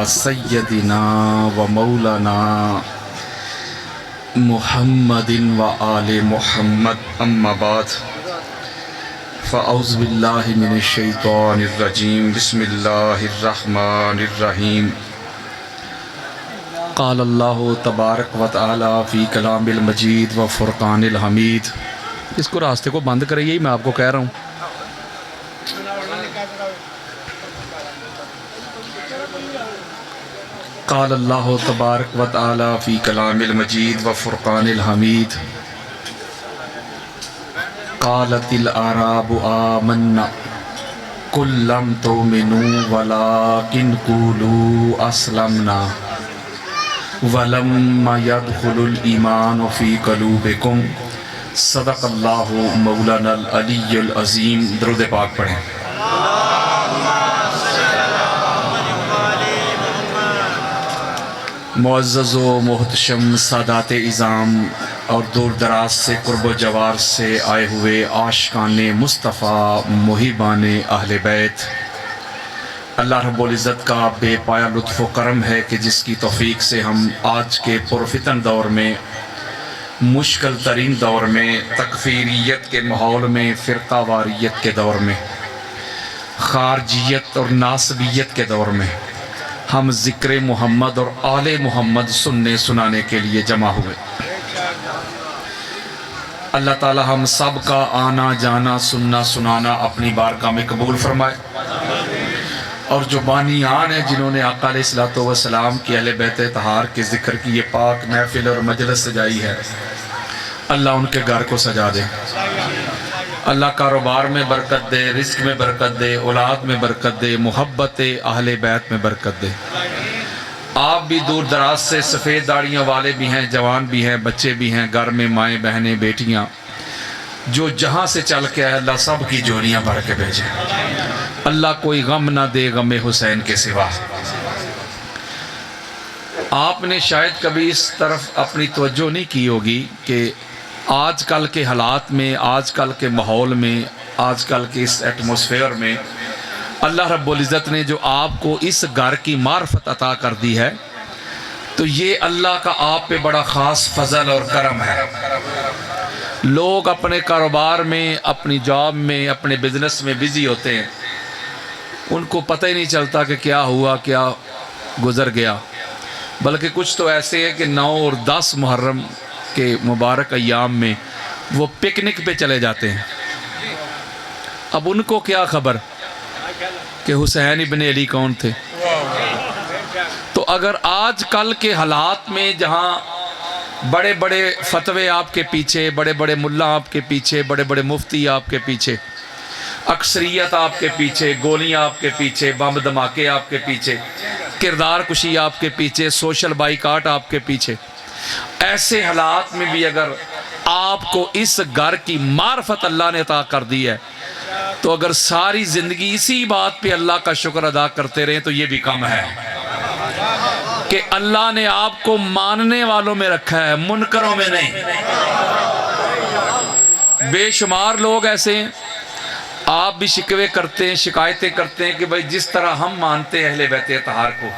सय्यदिना व मौलाना मुहम्मदिन व आले मुहम्मद अम्मा बाद फ़अऊज़ु बिल्लाहि मिनश शैतानिर रजीम बिस्मिल्लाहिर रहमानिर रहीम क़ाल अल्लाहु तबारक व तआला फ़ी कलामिल मजीद व फ़ुरक़ानिल हमीद। इसको रास्ते को बंद करें, यही मैं आपको कह रहा हूँ। क़ाल अल्लाहु तबारक व तआला फ़ी कलामिल मजीद व फ़ुरक़ानिल हमीद क़ालतिल आराबु आमन्ना कुल लम तुमिनू वलाकिन क़ूलू अस्लमना वलम्मा यदख़ुलुल ईमानु फ़ी क़ुलूबिकुम। सदक़ल्लाहु मौलानल अलियुल अज़ीम। दुरूद पाक पढ़ें। मुअज़्ज़ज़ व मोहतशम सादात इज़ाम और दूर दराज से कुर्ब जवार से आए हुए आशिकाने मुस्तफ़ा मुहिबाने अहले बैत, अल्लाह रब्बुल इज़्ज़त का बेपाया लुत्फ़ व करम है कि जिसकी तौफ़ीक़ से हम आज के पुरफ़ितन दौर में, मुश्किल तरीन दौर में, तकफ़ीरियत के माहौल में, फ़िरक़ा वारियत के दौर में, ख़ारजियत और नासबियत के दौर में हम ज़िक्र मोहम्मद और आले मोहम्मद सुनने सुनाने के लिए जमा हुए। अल्लाह ताला हम सब का आना जाना, सुनना सुनाना अपनी बारगाह में कबूल फरमाए। और जो बानियान है जिन्होंने आका अलैहिस्सलातु वस्सलाम की अहले बैत तहार के ज़िक्र की ये पाक महफिल और मजलिस सजाई है, अल्लाह उनके घर को सजा दे। अल्लाह कारोबार में बरकत दे, रिस्क में बरकत दे, औलाद में बरकत दे, मोहब्बत अहले बैत में बरकत दे। आप भी दूर दराज से सफ़ेद दाढ़ियों वाले भी हैं, जवान भी हैं, बच्चे भी हैं, घर में माएँ बहनें बेटियाँ जो जहाँ से चल के आए, अल्लाह सब की जोड़ियाँ भर के भेजे। अल्लाह कोई गम ना दे गमे हुसैन के सिवा। आपने शायद कभी इस तरफ अपनी तवज्जो नहीं की होगी कि आजकल के हालात में, आजकल के माहौल में, आजकल के इस एटमॉस्फेयर में अल्लाह रब्बुल इज़्ज़त ने जो आपको इस घर की मार्फत अता कर दी है, तो ये अल्लाह का आप पे बड़ा ख़ास फजल और करम है। लोग अपने कारोबार में, अपनी जॉब में, अपने बिजनेस में बिज़ी होते हैं, उनको पता ही नहीं चलता कि क्या हुआ, क्या गुज़र गया। बल्कि कुछ तो ऐसे है कि 9 और 10 मुहर्रम के मुबारक अय्याम में वो पिकनिक पे चले जाते हैं। अब उनको क्या खबर कि हुसैन इब्न अली कौन थे। तो अगर आज कल के हालात में जहाँ बड़े बड़े फतवे आपके पीछे, बड़े बड़े मुल्ला आपके पीछे, बड़े बड़े मुफ्ती आपके पीछे, अक्सरियत आपके पीछे, गोलियां आपके पीछे, बम धमाके आपके पीछे, किरदार कुशी आपके पीछे, सोशल बाइकाट आपके पीछे, ऐसे हालात में भी अगर आपको इस घर की मार्फत अल्लाह ने अता कर दी है, तो अगर सारी ज़िंदगी इसी बात पे अल्लाह का शुक्र अदा करते रहें तो ये भी कम है कि अल्लाह ने आपको मानने वालों में रखा है, मुनकरों में नहीं। बेशुमार लोग ऐसे हैं, आप भी शिकवे करते हैं, शिकायतें करते हैं कि भाई जिस तरह हम मानते हैं अहले बैत तहार को,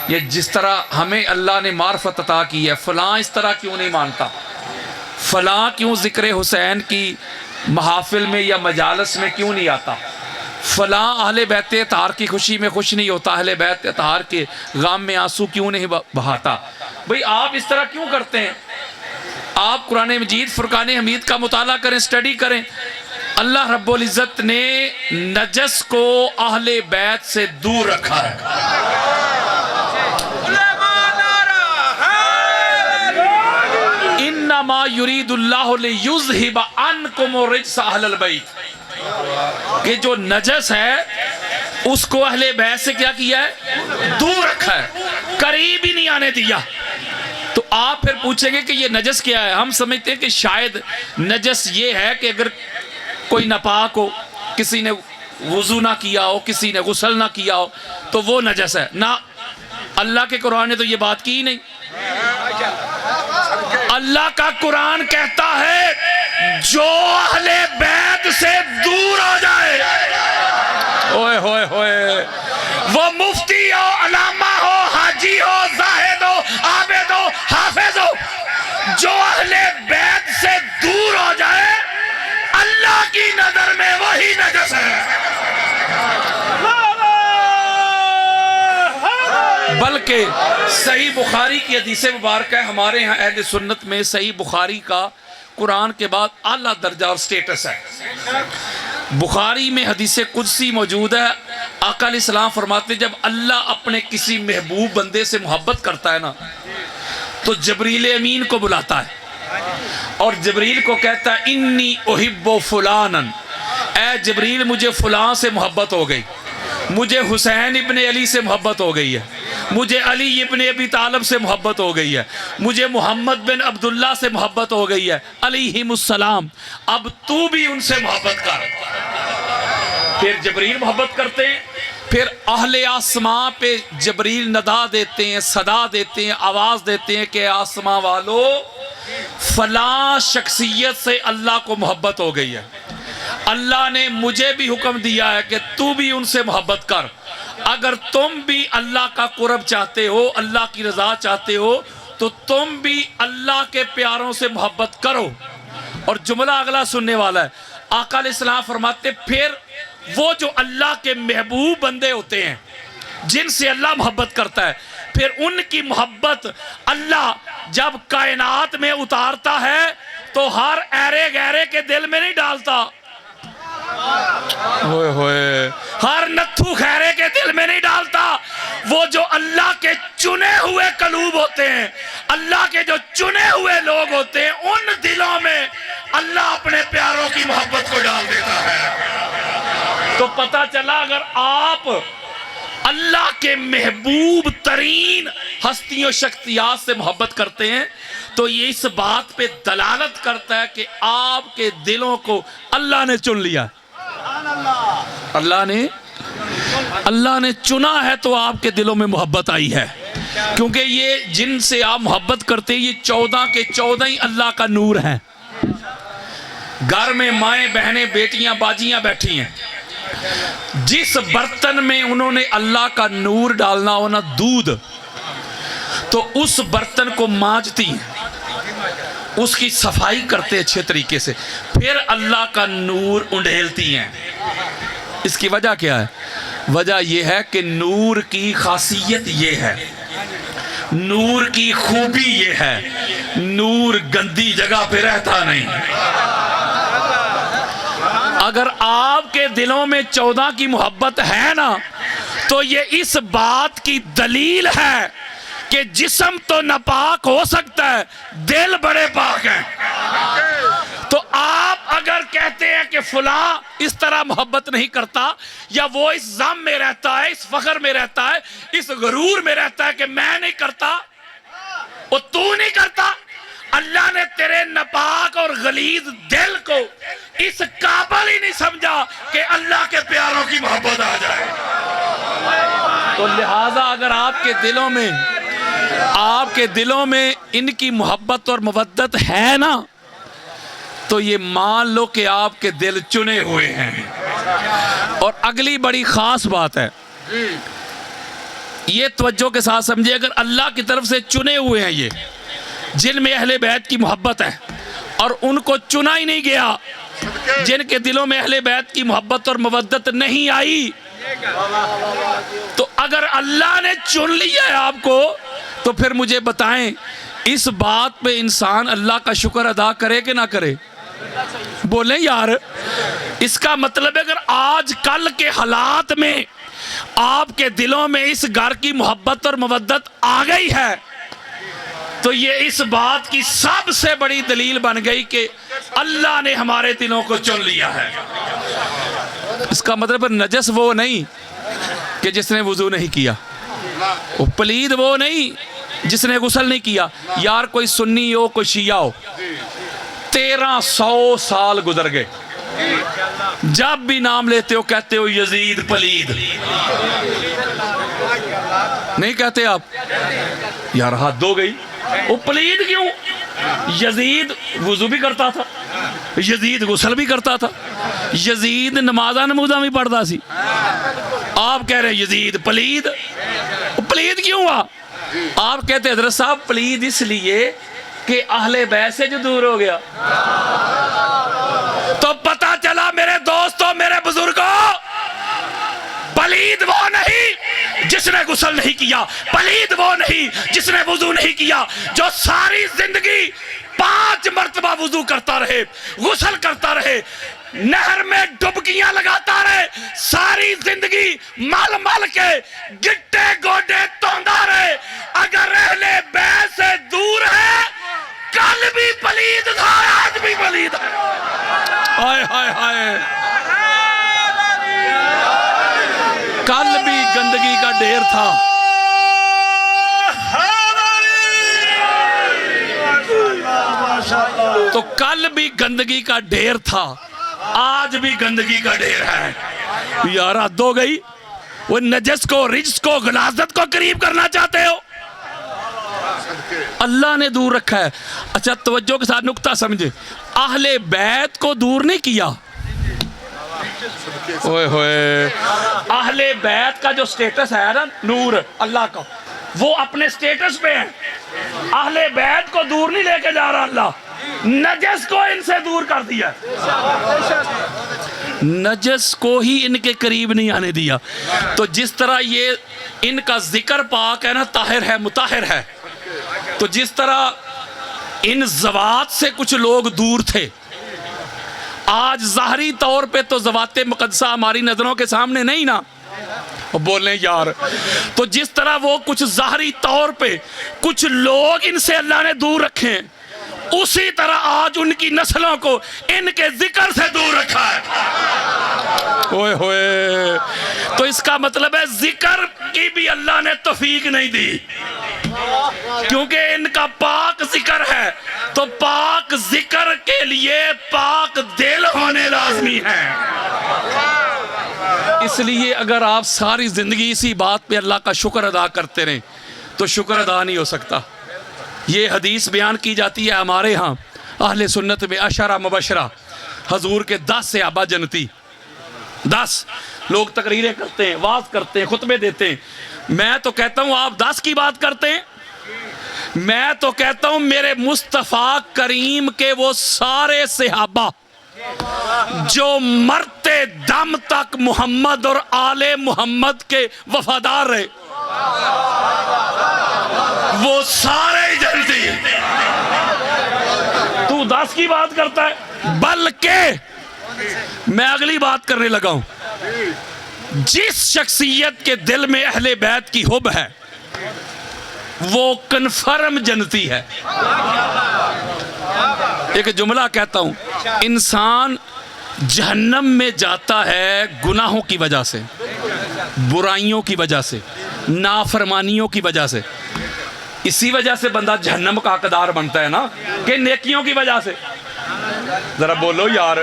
ये जिस तरह हमें अल्लाह ने मार्फत अता की है, फ़लाँ इस तरह क्यों नहीं मानता, फ़लाँ क्यों ज़िक्र हुसैन की महाफिल में या मजालस में क्यों नहीं आता, फ़लाँ अहले बैत तहार की खुशी में खुश नहीं होता, अहले बैत तहार के गम में आंसू क्यों नहीं बहाता। भाई आप इस तरह क्यों करते हैं। आप कुरान मजीद फुरकान हमीद का मुताला करें, स्टडी करें। अल्लाह रब्बुल इज़्ज़त ने नजस को अहले बैत से दूर रखा है। इन्नमा युरीदुल्लाहु लियुज़हिबा अन्कुम रिज्स अहलल बैत, कि जो नजस है उसको अहले बैत से क्या किया है, दूर रखा है, करीब ही नहीं आने दिया। तो आप फिर पूछेंगे कि ये नजस क्या है। हम समझते हैं कि शायद नजस ये है कि अगर कोई नापाक हो, किसी ने वुज़ू ना किया हो, किसी ने गुस्ल ना किया हो, तो वो नजस है ना। अल्लाह के कुरान ने तो ये बात की ही नहीं। अल्लाह का कुरान कहता है जो अहले बैत से दूर हो जाए, ओए होए होए, वो मुफ्ती हो, अलामा हो, बल्कि सही बुखारी की हदीस मुबारक है। हमारे यहाँ अहले सुन्नत में सही बुखारी का कुरान के बाद आला दर्जा और स्टेटस है। बुखारी में हदीस कुदसी मौजूद है। आका अलैहिस्सलाम फरमाते जब अल्लाह अपने किसी महबूब बंदे से मोहब्बत करता है ना, तो जबरील अमीन को बुलाता है और जबरील को कहता है इन्नी उहिब्बु फुलानन, ऐ जबरील मुझे फलां से मोहब्बत हो गई, मुझे हुसैन इब्ने अली से मोहब्बत हो गई है, मुझे अली इब्ने अबी तालिब से मोहब्बत हो गई है, मुझे मोहम्मद बिन अब्दुल्ला से मोहब्बत हो गई है अलैहिमुस्सलाम, अब तू भी उनसे मोहब्बत कर। फिर जबरील मोहब्बत करते हैं। फिर अहले आसमां पे जबरील नदा देते हैं, सदा देते हैं, आवाज़ देते हैं कि आसमां वालों फलां शख्सियत से अल्लाह को मोहब्बत हो गई है, अल्लाह ने मुझे भी हुक्म दिया है कि तू भी उनसे मोहब्बत कर। अगर तुम भी अल्लाह का कुर्ब चाहते हो, अल्लाह की रज़ा चाहते हो, तो तुम भी अल्लाह के प्यारों से मोहब्बत करो। और जुमला अगला सुनने वाला है। आका अलैहिस्सलाम फरमाते फिर वो जो अल्लाह के महबूब बंदे होते हैं जिनसे अल्लाह मोहब्बत करता है, फिर उनकी मोहब्बत अल्लाह जब कायनात में उतारता है तो हर ऐरे गहरे के दिल में नहीं डालता, होए होए, हर नत्थू खैरे के दिल में नहीं डालता। वो जो अल्लाह के चुने हुए कलूब होते हैं, अल्लाह के जो चुने हुए लोग होते हैं, उन दिलों में अल्लाह अपने प्यारों की मोहब्बत को डाल देता है। तो पता चला अगर आप अल्लाह के महबूब तरीन हस्तियों शख्सियात से मोहब्बत करते हैं तो ये इस बात पे दलालत करता है कि आपके दिलों को अल्लाह ने चुन लिया। अल्लाह ने चुना है तो आपके दिलों में मोहब्बत आई है, क्योंकि ये जिनसे आप मोहब्बत करते हैं ये 14 के 14 ही अल्लाह का नूर है। घर में माएँ बहनें बेटियां बाजियां बैठी हैं, जिस बर्तन में उन्होंने अल्लाह का नूर डालना हो ना दूध, तो उस बर्तन को मांजती हैं, उसकी सफाई करते अच्छे तरीके से, फिर अल्लाह का नूर उंडेलती हैं। इसकी वजह क्या है? वजह यह है कि नूर की खासियत यह है, नूर की खूबी यह है, नूर गंदी जगह पे रहता नहीं। अगर आपके दिलों में 14 की मोहब्बत है ना, तो ये इस बात की दलील है कि जिस्म तो नापाक हो सकता है, दिल बड़े पाक हैं। तो आप अगर कहते हैं कि फुला इस तरह मोहब्बत नहीं करता, या वो इस ज़म में रहता है, इस फख्र में रहता है, इस गरूर में रहता है कि मैं नहीं करता, वो तू नहीं करता, अल्लाह ने तेरे नापाक और गलीज दिल को इस काबिल ही नहीं समझा कि अल्लाह के प्यारों की मोहब्बत आ जाए। तो लिहाजा अगर आपके दिलों में इनकी मोहब्बत और मवद्दत है ना, तो ये मान लो कि आपके दिल चुने हुए हैं। और अगली बड़ी खास बात है, ये तवज्जो के साथ समझिए, अगर अल्लाह की तरफ से चुने हुए हैं ये, जिनमें अहले बैत की मोहब्बत है, और उनको चुना ही नहीं गया, जिनके दिलों में अहले बैत की मोहब्बत और मवद्दत नहीं आई, तो अगर अल्लाह ने चुन लिया है आपको, तो फिर मुझे बताएं इस बात पे इंसान अल्लाह का शुक्र अदा करे कि ना करे? बोले यार, इसका मतलब है अगर आज कल के हालात में आपके दिलों में इस घर की मोहब्बत और मवद्दत आ गई है, तो ये इस बात की सबसे बड़ी दलील बन गई कि अल्लाह ने हमारे दिलों को चुन लिया है। इसका मतलब नजस वो नहीं कि जिसने वुजू नहीं किया, वो पलीद वो नहीं जिसने गुस्ल नहीं किया। यार कोई सुन्नी हो कोई शिया हो, 1300 साल गुजर गए, जब भी नाम लेते हो कहते हो यजीद पलीद, नहीं कहते आप? यार हद हो गई, वो पलीद क्यों? यजीद वुजू भी करता था, यजीद गुस्ल भी करता था, यजीद नमाजा नमूजा भी पढ़ता सी, आप कह रहे हैं यजीद पलीद। पलीद क्यों हुआ? आप कहते हजरत साहब पलीद इसलिए कि अहले बैत से जो दूर हो गया। तो पता चला मेरे दोस्तों, मेरे बुजुर्गों, पलीद वो नहीं जिसने गुस्ल नहीं किया, पलीद वो नहीं जिसने वुजू नहीं किया, जो सारी जिंदगी 5 मरतबा वुजू करता रहे, गुस्ल करता रहे, नहर में डुबकियां लगाता रहे, सारी जिंदगी मल मल के गिट्टे गोडे तोंदा रहे, अगर रहले बैत से दूर है, कल भी पलीद था, आज भी पलीद है। हाय हाय हाय, कल भी गंदगी का ढेर था, तो कल भी गंदगी का ढेर था, आज भी गंदगी का ढेर है। यार हद हो गई, वो नजस को, रिज्स को, गलाजत को करीब करना चाहते हो, अल्लाह ने दूर रखा है। अच्छा तवज्जो के साथ नुक्ता समझे, अहले बैत को दूर नहीं किया। ओए होए, अहले बैत का जो स्टेटस है ना, नूर अल्लाह का, वो अपने स्टेटस पे है। अहले बैत को दूर नहीं लेके जा रहा अल्लाह, नजस को इनसे दूर कर दिया, नजस को ही इनके करीब नहीं आने दिया। तो जिस तरह ये इनका जिक्र पाक है ना, ताहिर है, मुताहिर है, तो जिस तरह इन ज़वात से कुछ लोग दूर थे, आज ज़ाहरी तौर पे तो ज़वाते मुक़द्दसा हमारी नज़रों के सामने नहीं ना, बोले यार, तो जिस तरह वो कुछ ज़ाहरी तौर पे कुछ लोग इनसे अल्लाह ने दूर रखे हैं, उसी तरह आज उनकी नस्लों को इनके जिक्र से दूर रखा है। ओए होए, तो इसका मतलब है जिक्र की भी अल्लाह ने तौफीक नहीं दी, क्योंकि इनका पाक जिक्र है, तो पाक जिक्र के लिए पाक दिल होने लाजमी है। इसलिए अगर आप सारी जिंदगी इसी बात पे अल्लाह का शुक्र अदा करते रहें तो शुक्र अदा नहीं हो सकता। ये हदीस बयान की जाती है हमारे यहाँ अहले सुन्नत में, अशरा मुबशरा, हजूर के 10 सहाबा जन्नती, 10 लोग तकरीरें करते हैं, वाज करते हैं, खुतबे देते हैं। मैं तो कहता हूँ आप 10 की बात करते हैं, मैं तो कहता हूँ मेरे मुस्तफ़ा करीम के वो सारे सहाबा जो मरते दम तक मोहम्मद और आले मोहम्मद के वफादार रहे, वो सारे जन्नती। तू 10 की बात करता है, बल्कि मैं अगली बात करने लगा हूं। जिस शख्सियत के दिल में अहले बैत की हुब है वो कन्फर्म जन्नती है। एक जुमला कहता हूं, इंसान जहन्नम में जाता है गुनाहों की वजह से, बुराइयों की वजह से, नाफरमानियों की वजह से। इसी वजह से बंदा जहन्नम का हकदार बनता है ना, कि नेकियों की वजह से। जरा बोलो यार,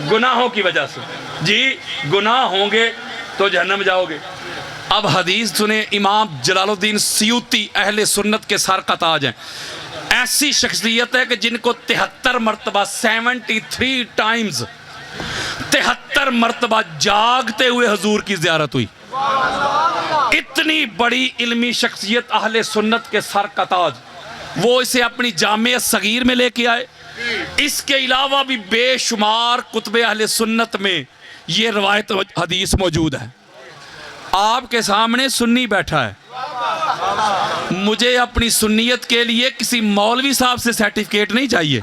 गुनाहों की वजह से। जी गुनाह होंगे तो जहन्नम जाओगे। अब हदीस सुने, इमाम जलालुद्दीन सियूती अहले सुन्नत के सर का ताज हैं। ऐसी शख्सियत है कि जिनको 73 मरतबा 73 टाइम्स 73 मरतबा जागते हुए हजूर की ज़ियारत हुई। इतनी बड़ी इल्मी शख्सियत अहले सुन्नत के सर का ताज, वो इसे अपनी जामे सगीर में लेके आए। इसके अलावा भी बेशुमार कुतबे अहले सुन्नत में ये रवायत हदीस मौजूद है। आपके सामने सुन्नी बैठा है, मुझे अपनी सुन्नियत के लिए किसी मौलवी साहब से सर्टिफिकेट नहीं चाहिए।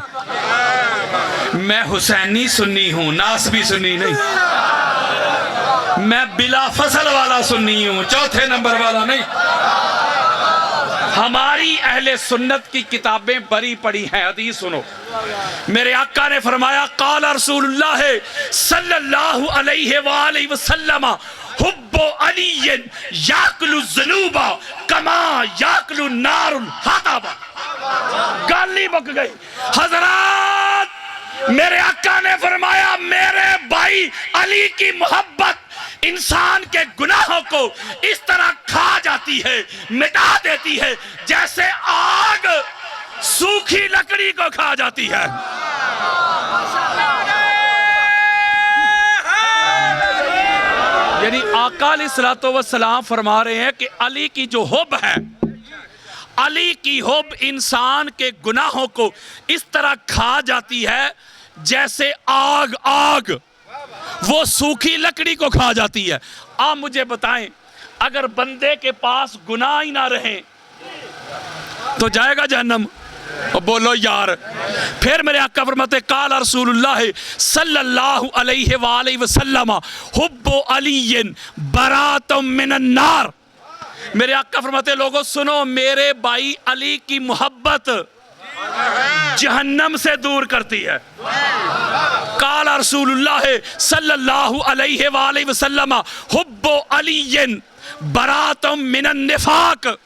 मैं हुसैनी सुन्नी हूं, नासबी सुन्नी नहीं। मैं बिला फसल वाला सुन्नी हूं, चौथे नंबर वाला नहीं। हमारी अहले सुन्नत की किताबें बड़ी पड़ी हैं। हदीस सुनो, मेरे आका ने फरमाया, काला रसूलुल्लाह सल्लल्लाहु अलैहि वसल्लम हुब्बु अलीयन याकुलु ज़ुनूबा कमा याकुलु नारुल हताबा। गाली बक गई। हजरात, मेरे आका ने फरमाया, मेरे भाई अली की मोहब्बत इंसान के गुनाहों को इस तरह खा जाती है, मिटा देती है, जैसे आग सूखी लकड़ी को खा जाती है। यानी आका अलैहिस्सलातु वस्सलाम फरमा रहे हैं कि अली की जो हुब है, अली की हुब इंसान के गुनाहों को इस तरह खा जाती है जैसे आग वो सूखी लकड़ी को खा जाती है। आप मुझे बताएं, अगर बंदे के पास गुनाह ही ना रहे तो जाएगा जहन्नम। और बोलो यार। फिर मेरे आका फरमाते काल रसूलुल्लाह सल्लल्लाहु अलैहि वसल्लम हुब्बु अलीयन बरातुम मिनन नार। मेरे आका फरमाते लोगों सुनो, मेरे भाई अली की मोहब्बत जहन्नम से दूर करती है। काल रसूलुल्लाह सल्लल्लाहु अलैहि वसल्लम हुब्बु अलीयन बरातुम मिनन निफाक।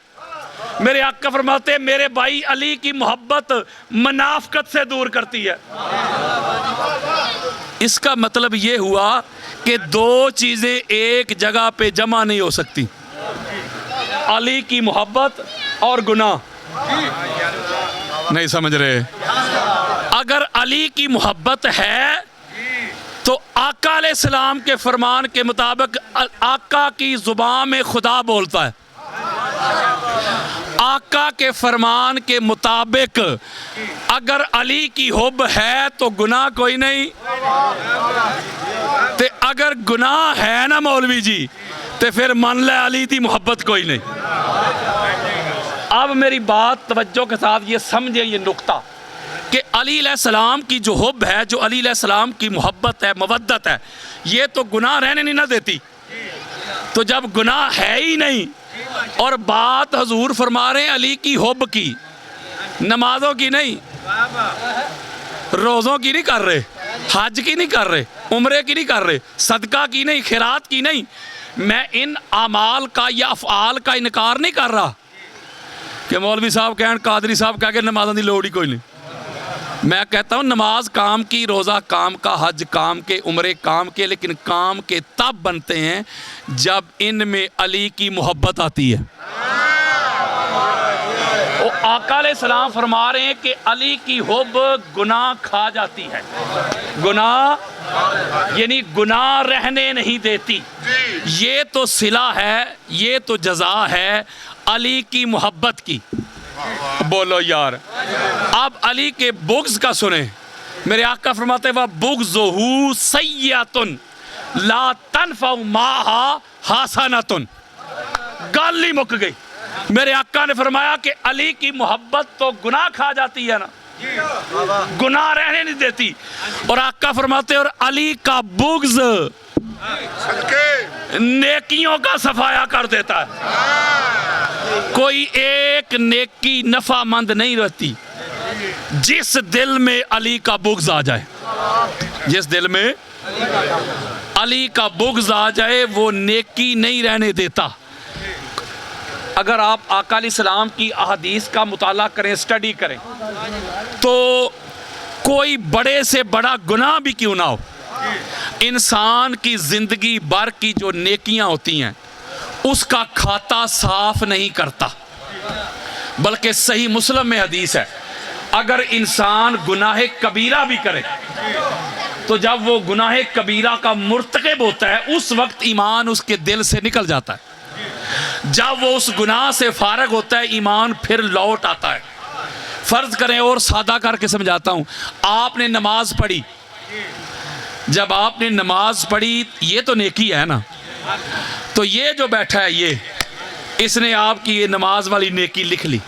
मेरे आका फरमाते मेरे भाई अली की मोहब्बत मुनाफिकत से दूर करती है। इसका मतलब यह हुआ कि दो चीजें एक जगह पे जमा नहीं हो सकती, अली की मोहब्बत और गुनाह। नहीं समझ रहे? अगर अली की मोहब्बत है तो आका अलैहिस्सलाम के फरमान के मुताबिक आका की जुबान में खुदा बोलता है। आका के फरमान के मुताबिक अगर अली की हुब है तो गुनाह कोई नहीं, ते अगर गुनाह है ना मौलवी जी ते फिर मन ले अली की मोहब्बत कोई नहीं। अब मेरी बात तवज्जो के साथ ये समझे, ये नुक्ता कि अली अलैहिस्सलाम की जो हुब है, जो अली अलैहिस्सलाम की मोहब्बत है, मवद्दत है, ये तो गुनाह रहने नहीं ना देती। तो जब गुनाह है ही नहीं और बात हजूर फरमा रहे हैं अली की हुब की, नमाजों की नहीं, रोज़ों की नहीं कर रहे, हज की नहीं कर रहे, उम्रे की नहीं कर रहे, सदका की नहीं, खिरात की नहीं। मैं इन आमाल का या अफ़आल का इनकार नहीं कर रहा कि मौलवी साहब कहन कादरी साहब कह के नमाज़ों की लोड़ ही कोई नहीं। मैं कहता हूँ नमाज काम की, रोज़ा काम का, हज काम के, उम्रे काम के, लेकिन काम के तब बनते हैं जब इनमें अली की मोहब्बत आती है। वो आका अलैहिस्सलाम फरमा रहे हैं कि अली की हुब गुनाह खा जाती है, गुनाह यानी गुनाह रहने नहीं देती। ये तो सिला है, ये तो जज़ा है अली की मोहब्बत की। बोलो यार। अब अली के बुग़्ज़ का सुने। मेरे आका फरमाते वह बुग़्ज़ुहु सय्यतुन ला तनफ़उ माहा हसनतुन। गल ही मुक गई। मेरे आका ने फरमाया कि अली की मोहब्बत तो गुनाह खा जाती है ना, गुनाह रहने नहीं देती। और आका फरमाते और अली का बुग़्ज़ नेकियों का सफाया कर देता है। कोई एक नेकी नफामंद नहीं रहती। जिस दिल में अली का बुग़्ज़ आ जाए, जिस दिल में अली का बुग़्ज़ आ जाए वो नेकी नहीं रहने देता। अगर आप आका अलैहिस्सलाम की अहादीस का मुताला करें, स्टडी करें, तो कोई बड़े से बड़ा गुनाह भी क्यों ना हो, इंसान की ज़िंदगी भर की जो नेकियां होती हैं उसका खाता साफ नहीं करता। बल्कि सही मुस्लिम में हदीस है, अगर इंसान गुनाह कबीरा भी करे तो जब वो गुनाह कबीरा का मुर्तकिब होता है उस वक्त ईमान उसके दिल से निकल जाता है। जब वो उस गुनाह से फारग होता है ईमान फिर लौट आता है। फ़र्ज़ करें और सादा करके समझाता हूँ, आपने नमाज पढ़ी, जब आपने नमाज पढ़ी ये तो नेकी है ना, तो ये जो बैठा है ये, इसने आपकी ये नमाज वाली नेकी लिख ली।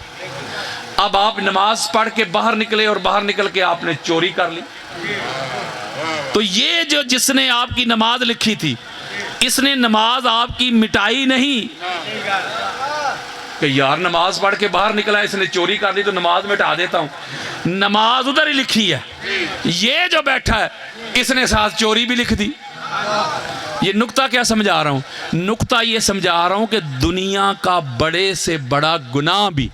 अब आप नमाज पढ़ के बाहर निकले और बाहर निकल के आपने चोरी कर ली, तो ये जो जिसने आपकी नमाज लिखी थी इसने नमाज आपकी मिटाई नहीं कि यार नमाज पढ़ के बाहर निकला इसने चोरी कर ली तो नमाज मिटा देता हूँ। नमाज उधर ही लिखी है, ये जो बैठा है इसने साथ चोरी भी लिख दी। ये नुक्ता क्या समझा रहा हूँ? नुक्ता ये समझा रहा हूँ कि दुनिया का बड़े से बड़ा गुनाह भी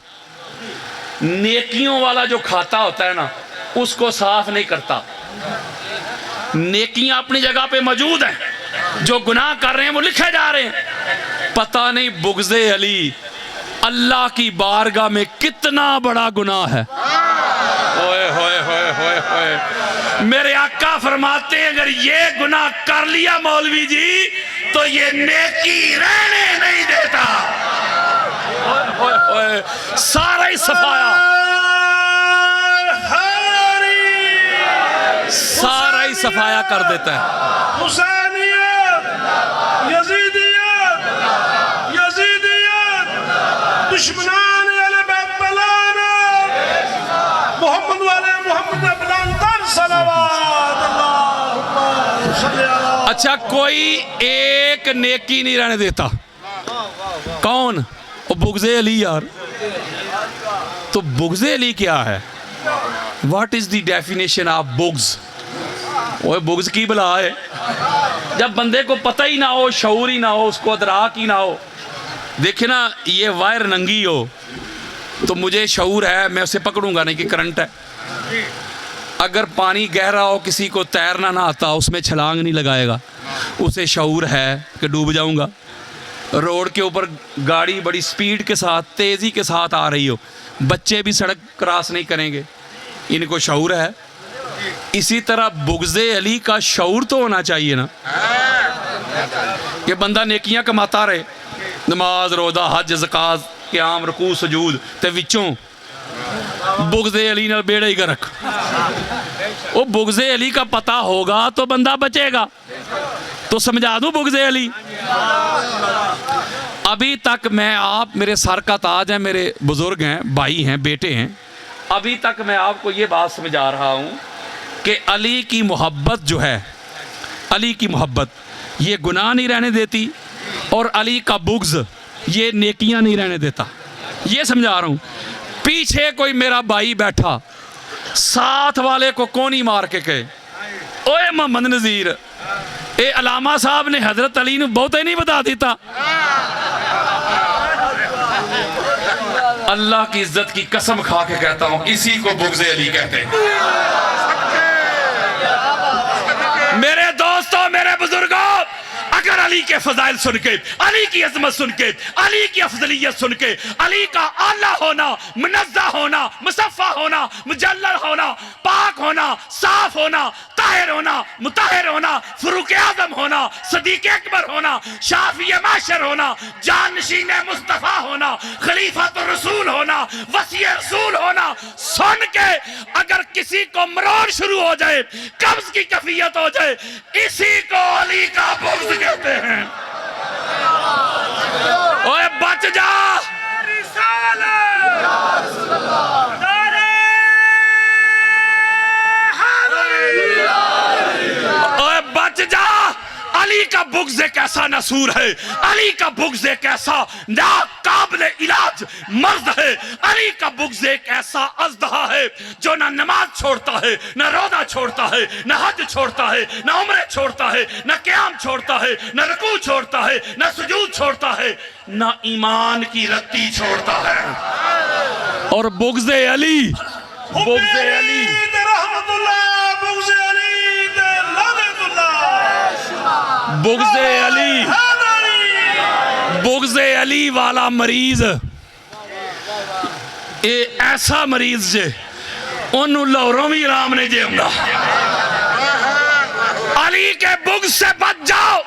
नेकियों वाला जो खाता होता है ना उसको साफ नहीं करता। नेकियां अपनी जगह पे मौजूद हैं, जो गुनाह कर रहे हैं वो लिखे जा रहे हैं। पता नहीं बुग़्ज़े अली अल्लाह की बारगाह में कितना बड़ा गुनाह है। ओए होए होए होए होए। मेरे आका फरमाते हैं अगर ये गुनाह कर लिया मौलवी जी तो ये नेकी रहने नहीं देता। ओए होए, सारा ही सफाया, सारा ही सफाया कर देता है। हुसैनियत, यजीदियत, दुश्मनान अहले बैत बलाना मोहम्मद वाले मोहम्मद बलांतर सलावत अल्लाहुम्मा सल्ली अला। अच्छा, कोई एक नेकी नहीं रहने देता। कौन? वो बुग़्ज़े अली यार। तो बुग़्ज़े अली क्या है? What is the definition of बुग़्ज़? वो बुग़्ज़ की बला है जब बंदे को पता ही ना हो, शऊर ही ना हो, उसको अदराक ही ना हो। देखे ना, ये वायर नंगी हो तो मुझे शऊर है, मैं उसे पकड़ूंगा नहीं कि करंट है। अगर पानी गहरा हो, किसी को तैरना ना आता, उसमें छलांग नहीं लगाएगा, उसे शऊर है कि डूब जाऊंगा। रोड के ऊपर गाड़ी बड़ी स्पीड के साथ, तेज़ी के साथ आ रही हो, बच्चे भी सड़क क्रॉस नहीं करेंगे, इनको शऊर है। इसी तरह बुग़्ज़े अली का शऊर तो होना चाहिए ना कि बंदा नेकियां कमाता रहे, नमाज रोज़ा हज ज़कात क़याम रुकू सजूद, ते विचों बुग़्ज़े अली नाल बेड़ा ही गर्क। वो बुग़्ज़े अली का पता होगा तो बंदा बचेगा। तो समझा दूं बुग़्ज़े अली। अभी तक मैं, आप मेरे सर का ताज हैं, मेरे बुज़ुर्ग हैं, भाई हैं, बेटे हैं, अभी तक मैं आपको ये बात समझा रहा हूँ कि अली की मोहब्बत जो है, अली की मोहब्बत ये गुनाह नहीं रहने देती, और अली का बुग़्ज़ ये नेकियां नहीं रहने देता। ये समझा रहा हूँ। पीछे कोई मेरा भाई बैठा, साथ वाले को कोनी मार के कहे, ओए मोहम्मद नज़ीर, ए अलामा साहब ने हज़रत अली ने बहुत ही नहीं बता देता। अल्लाह की इज्जत की कसम खा के कहता हूँ, इसी को बुग़्ज़े अली कहते हैं। मेरे दोस्तों, मेरे बुजुर्गों, अगर अली के फजाइल सुन के, अली की अजमत सुन के, अली की अफजलियत सुन के, अली का आला होना, मुनज़्ज़ा होना, मुसफ़्फ़ा होना, मुजल्लल होना, पाक होना, साफ होना, ताहिर होना, मुताहिर होना, फ़ारूक़ आज़म होना, सदीक़ अकबर होना, शाफ़ी माशर होना, जानशीन मुस्तफ़ा होना, खलीफातुर रसूल होना, वसी रसूल होना सुन के अगर किसी को मरोड़ शुरू हो जाए, कब्ज़ की कैफियत हो जाए, इसी को अली का बुग़्ज़ कहते हैं। ओए बच जा, ओए बच जा। अली का बुग़्ज़ एक ऐसा नसूर है, अली का बुग़्ज़ एक ऐसा नाकाबिल इलाज मर्ज़ है, अली का बुग़्ज़ एक ऐसा अज़दहा है जो ना नमाज छोड़ता है, ना रोज़ा छोड़ता है, ना हज छोड़ता है, ना उम्रे छोड़ता है, ना क़याम छोड़ता है, ना रुकू छोड़ता है, ना सुजूद छोड़ता है, ना ईमान की रत्ती छोड़ता है। और बुग़्ज़े अली, बुग़्ज़े अली, बुग़्ज़े अली, बुग़्ज़े अली वाला मरीज ये ऐसा मरीज जे ओनू लाहौरों भी आराम ने जेमदा। अली के बुग़्ज़ से बच जाओ।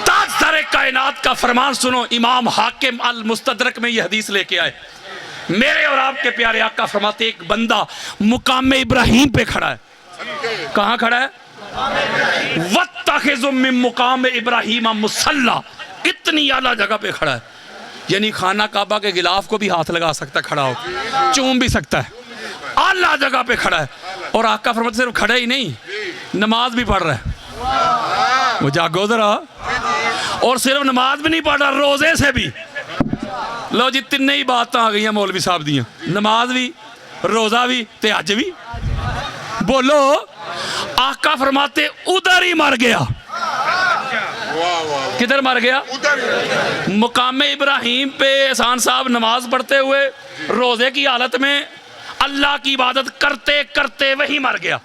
ताजदारे कायनात का फरमान सुनो, इमाम हाकिम अल मुस्तदरक में ये हदीस लेके आए। मेरे और आपके प्यारे आका फरमाते, एक बंदा मुकाम इब्राहिम पे खड़ा है। कहाँ खड़ा है? वत्तखिज़ु मिन मुकाम इब्राहिम मुसल्ला, इतनी आला जगह पे खड़ा है, यानी खाना काबा के गिलाफ को भी हाथ लगा सकता है, खड़ा हो चूम भी सकता है, आला जगह पे खड़ा है। और आका फरमाते सिर्फ खड़ा ही नहीं, नमाज भी पढ़ रहा है। वो जागो जरा। और सिर्फ नमाज भी नहीं पढ़ रहा, रोजे से भी। लो जी, तीन ही बात आ गई मौलवी साहब दियाँ, नमाज भी, रोजा भी ते अज भी। बोलो, आका फरमाते उधर ही मर गया। किधर मर गया? मुकाम इब्राहिम पे एहसान साहब नमाज पढ़ते हुए रोजे की हालत में अल्लाह की इबादत करते करते वही मर गया।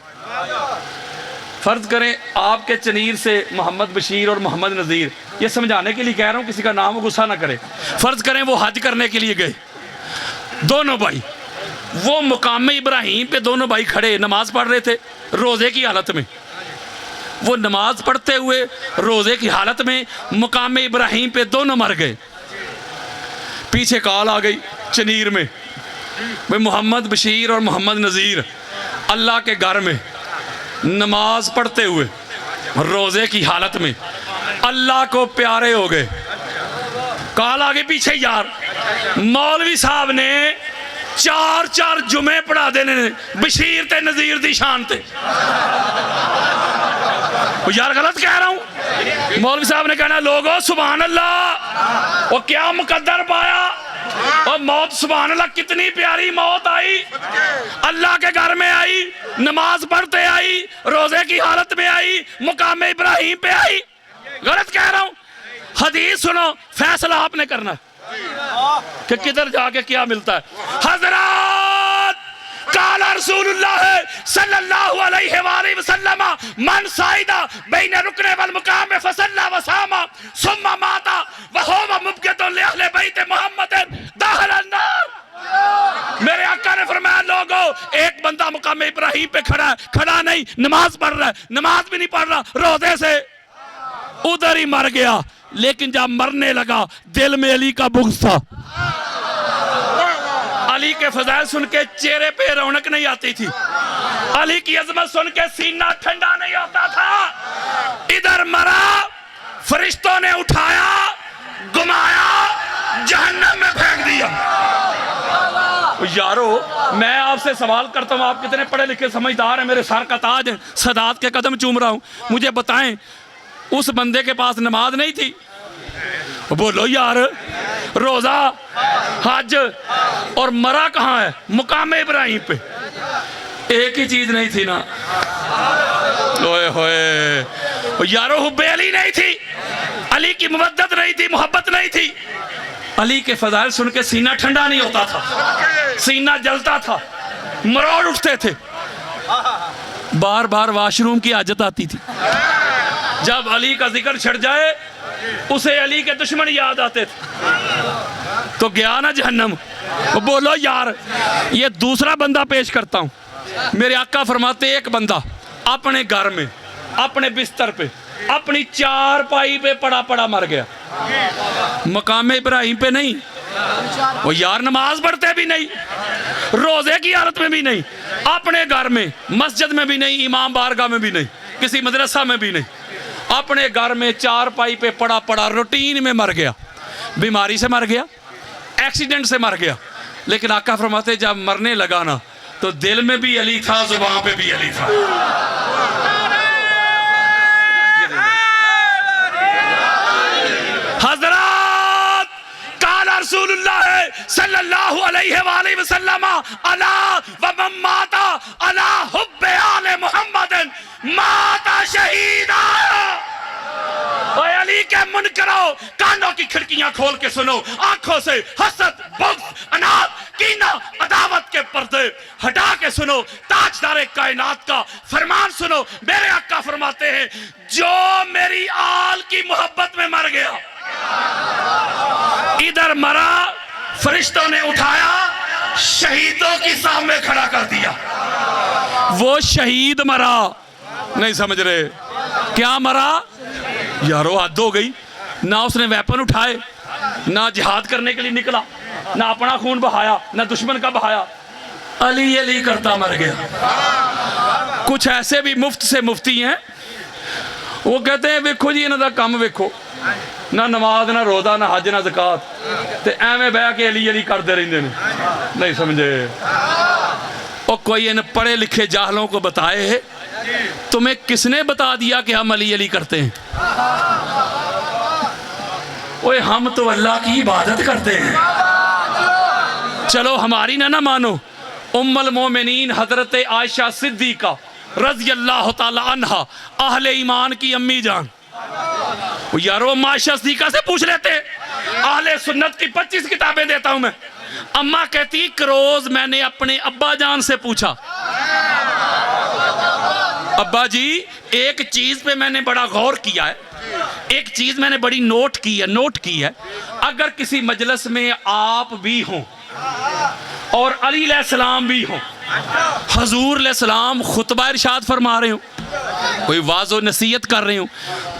फर्ज करें आपके चनीर से मोहम्मद बशीर और मोहम्मद नज़ीर, ये समझाने के लिए कह रहा हूँ, किसी का नाम गुस्सा ना करे, फर्ज करें वो हज करने के लिए गए, दोनों भाई, वो मुकाम इब्राहिम पे दोनों भाई खड़े नमाज पढ़ रहे थे रोज़े की हालत में। वो नमाज पढ़ते हुए रोज़े की हालत में मुकाम इब्राहिम पे दोनों मर गए। पीछे कॉल आ गई चनीर में, भाई मोहम्मद बशीर और मोहम्मद नज़ीर अल्लाह के घर में नमाज पढ़ते हुए रोज़े की हालत में अल्लाह को प्यारे हो गए। कॉल आ गई पीछे, यार मौलवी साहब ने 4 जुमे पढ़ा देने बशीर ते नज़ीर दी शान ते। यार गलत कह रहा हूं? मौलवी साहब ने कहना लोगों सुभान अल्लाह, वो क्या मुकद्दर पाया, और मौत सुभान अल्लाह कितनी प्यारी मौत आई, अल्लाह के घर में आई, नमाज पढ़ते आई, रोजे की हालत में आई, मुकाम इब्राहिम पे आई। गलत कह रहा हूं? हदीस सुनो, फैसला आपने करना कि किधर जाके क्या मिलता है। हजरत काला रसूलुल्लाह सल्लल्लाहु अलैहि वसल्लम मन साइदा बैन रुकने वल मुकाम फसल्ला वसामा सुम्मा माता व हुवा मुबगतुन li अहले बैत मोहम्मद दाखिल अन्नार। मेरे आका ने फरमाया लोगों, एक बंदा मुकाम इब्राहिम पे खड़ा नहीं, नमाज पढ़ रहा है, नमाज भी नहीं पढ़ रहा, रोजे से उधर ही मर गया। लेकिन जब मरने लगा दिल में अली का बुग़्ज़ था। अली के फज़ाइल सुन के चेहरे पे रौनक नहीं आती थी, अली की अज़मत सुन के सीना ठंडा नहीं होता था। इधर मरा, फरिश्तों ने उठाया, घुमाया, जहन्नम में फेंक दिया। यारो मैं आपसे सवाल करता हूं, आप कितने पढ़े लिखे समझदार हैं, मेरे सर का ताज हैं, सदात के कदम चूम रहा हूं, मुझे बताएं उस बंदे के पास नमाज नहीं थी? बोलो यार, रोजा, हज, और मरा कहाँ है? मुकाम इब्राहिम पे। एक ही चीज नहीं थी ना, ओए होए यारो, हुब्बे अली नहीं थी, अली की मुवद्दत नहीं थी, मोहब्बत नहीं थी। अली के फज़ाइल सुन के सीना ठंडा नहीं होता था, सीना जलता था, मरोड़ उठते थे, बार बार वॉशरूम की आदत आती थी। जब अली का जिक्र छिड़ जाए उसे अली के दुश्मन याद आते थे, तो गया ना जहन्नम। बोलो यार, ये दूसरा बंदा पेश करता हूं। मेरे आका फरमाते एक बंदा अपने घर में, अपने बिस्तर पे, अपनी चारपाई पे पड़ा पड़ा मर गया, मकाम इब्राहिम पे नहीं। वो यार नमाज पढ़ते भी नहीं, रोजे की हालत में भी नहीं, अपने घर में, मस्जिद में भी नहीं, इमाम बारगाह में भी नहीं, किसी मदरसा में भी नहीं, अपने घर में चारपाई पे पड़ा पड़ा रूटीन में मर गया। बीमारी से मर गया, एक्सीडेंट से मर गया, लेकिन आका फरमाते जब मरने लगा ना तो दिल में भी अली था, जुबान पे भी अली था। हजरत काला रसूलुल्लाह सल्लल्लाहु अलैहि वसल्लम अला व मम्माता अला हुब्बे आले मुहम्मद माता शहीदा। ओए अली के मुनकरो, कानों की खिड़कियां खोल के सुनो, आंखों से हसद, बुग़्ज़, अनाद, कीना, अदावत के पर्दे हटा के सुनो, ताजदारे कायनात का फरमान सुनो। मेरे आका फरमाते हैं जो मेरी आल की मोहब्बत में मर गया, इधर मरा, फरिश्तों ने उठाया, शहीदों की सामने खड़ा कर दिया। वो शहीद मरा, नहीं समझ रहे क्या मरा? यारो हद हो गई, ना उसने वेपन उठाए, ना जिहाद करने के लिए निकला, ना अपना खून बहाया, ना दुश्मन का बहाया, अली अली करता मर गया। कुछ ऐसे भी मुफ्त से मुफ्ती हैं, वो कहते हैं वेखो जी इन्हां दा काम वेखो, ना नमाज, ना रोजा, ना हज, ना ज़कात, ते एवें बह के अली अली करते रहते हैं। नहीं समझे? और कोई इन पढ़े लिखे जाहलों को बताए तुम्हें किसने बता दिया कि हम अली अली करते हैं? ओए हम तो अल्लाह की इबादत करते हैं। चलो हमारी ना मानो, उम्मुल मोमिनीन हजरत आयशा सिद्दीका रज़ी अल्लाह ताला अन्हा, अहले ईमान की अम्मी जान, यारो आयशा सिद्दीका से पूछ लेते। अहले सुन्नत की 25 किताबें देता हूं मैं। अम्मा कहती कि रोज मैंने अपने अब्बा जान से पूछा, अब्बा जी एक चीज पे मैंने बड़ा गौर किया है, एक चीज मैंने बड़ी नोट की है, अगर किसी मजलिस में आप भी हों और अली अलैहिस्सलाम भी हों, हुजूर अलैहिस्सलाम खुतबा इरशाद फरमा रहे हो, कोई वाज़ो नसीहत कर रहे हो,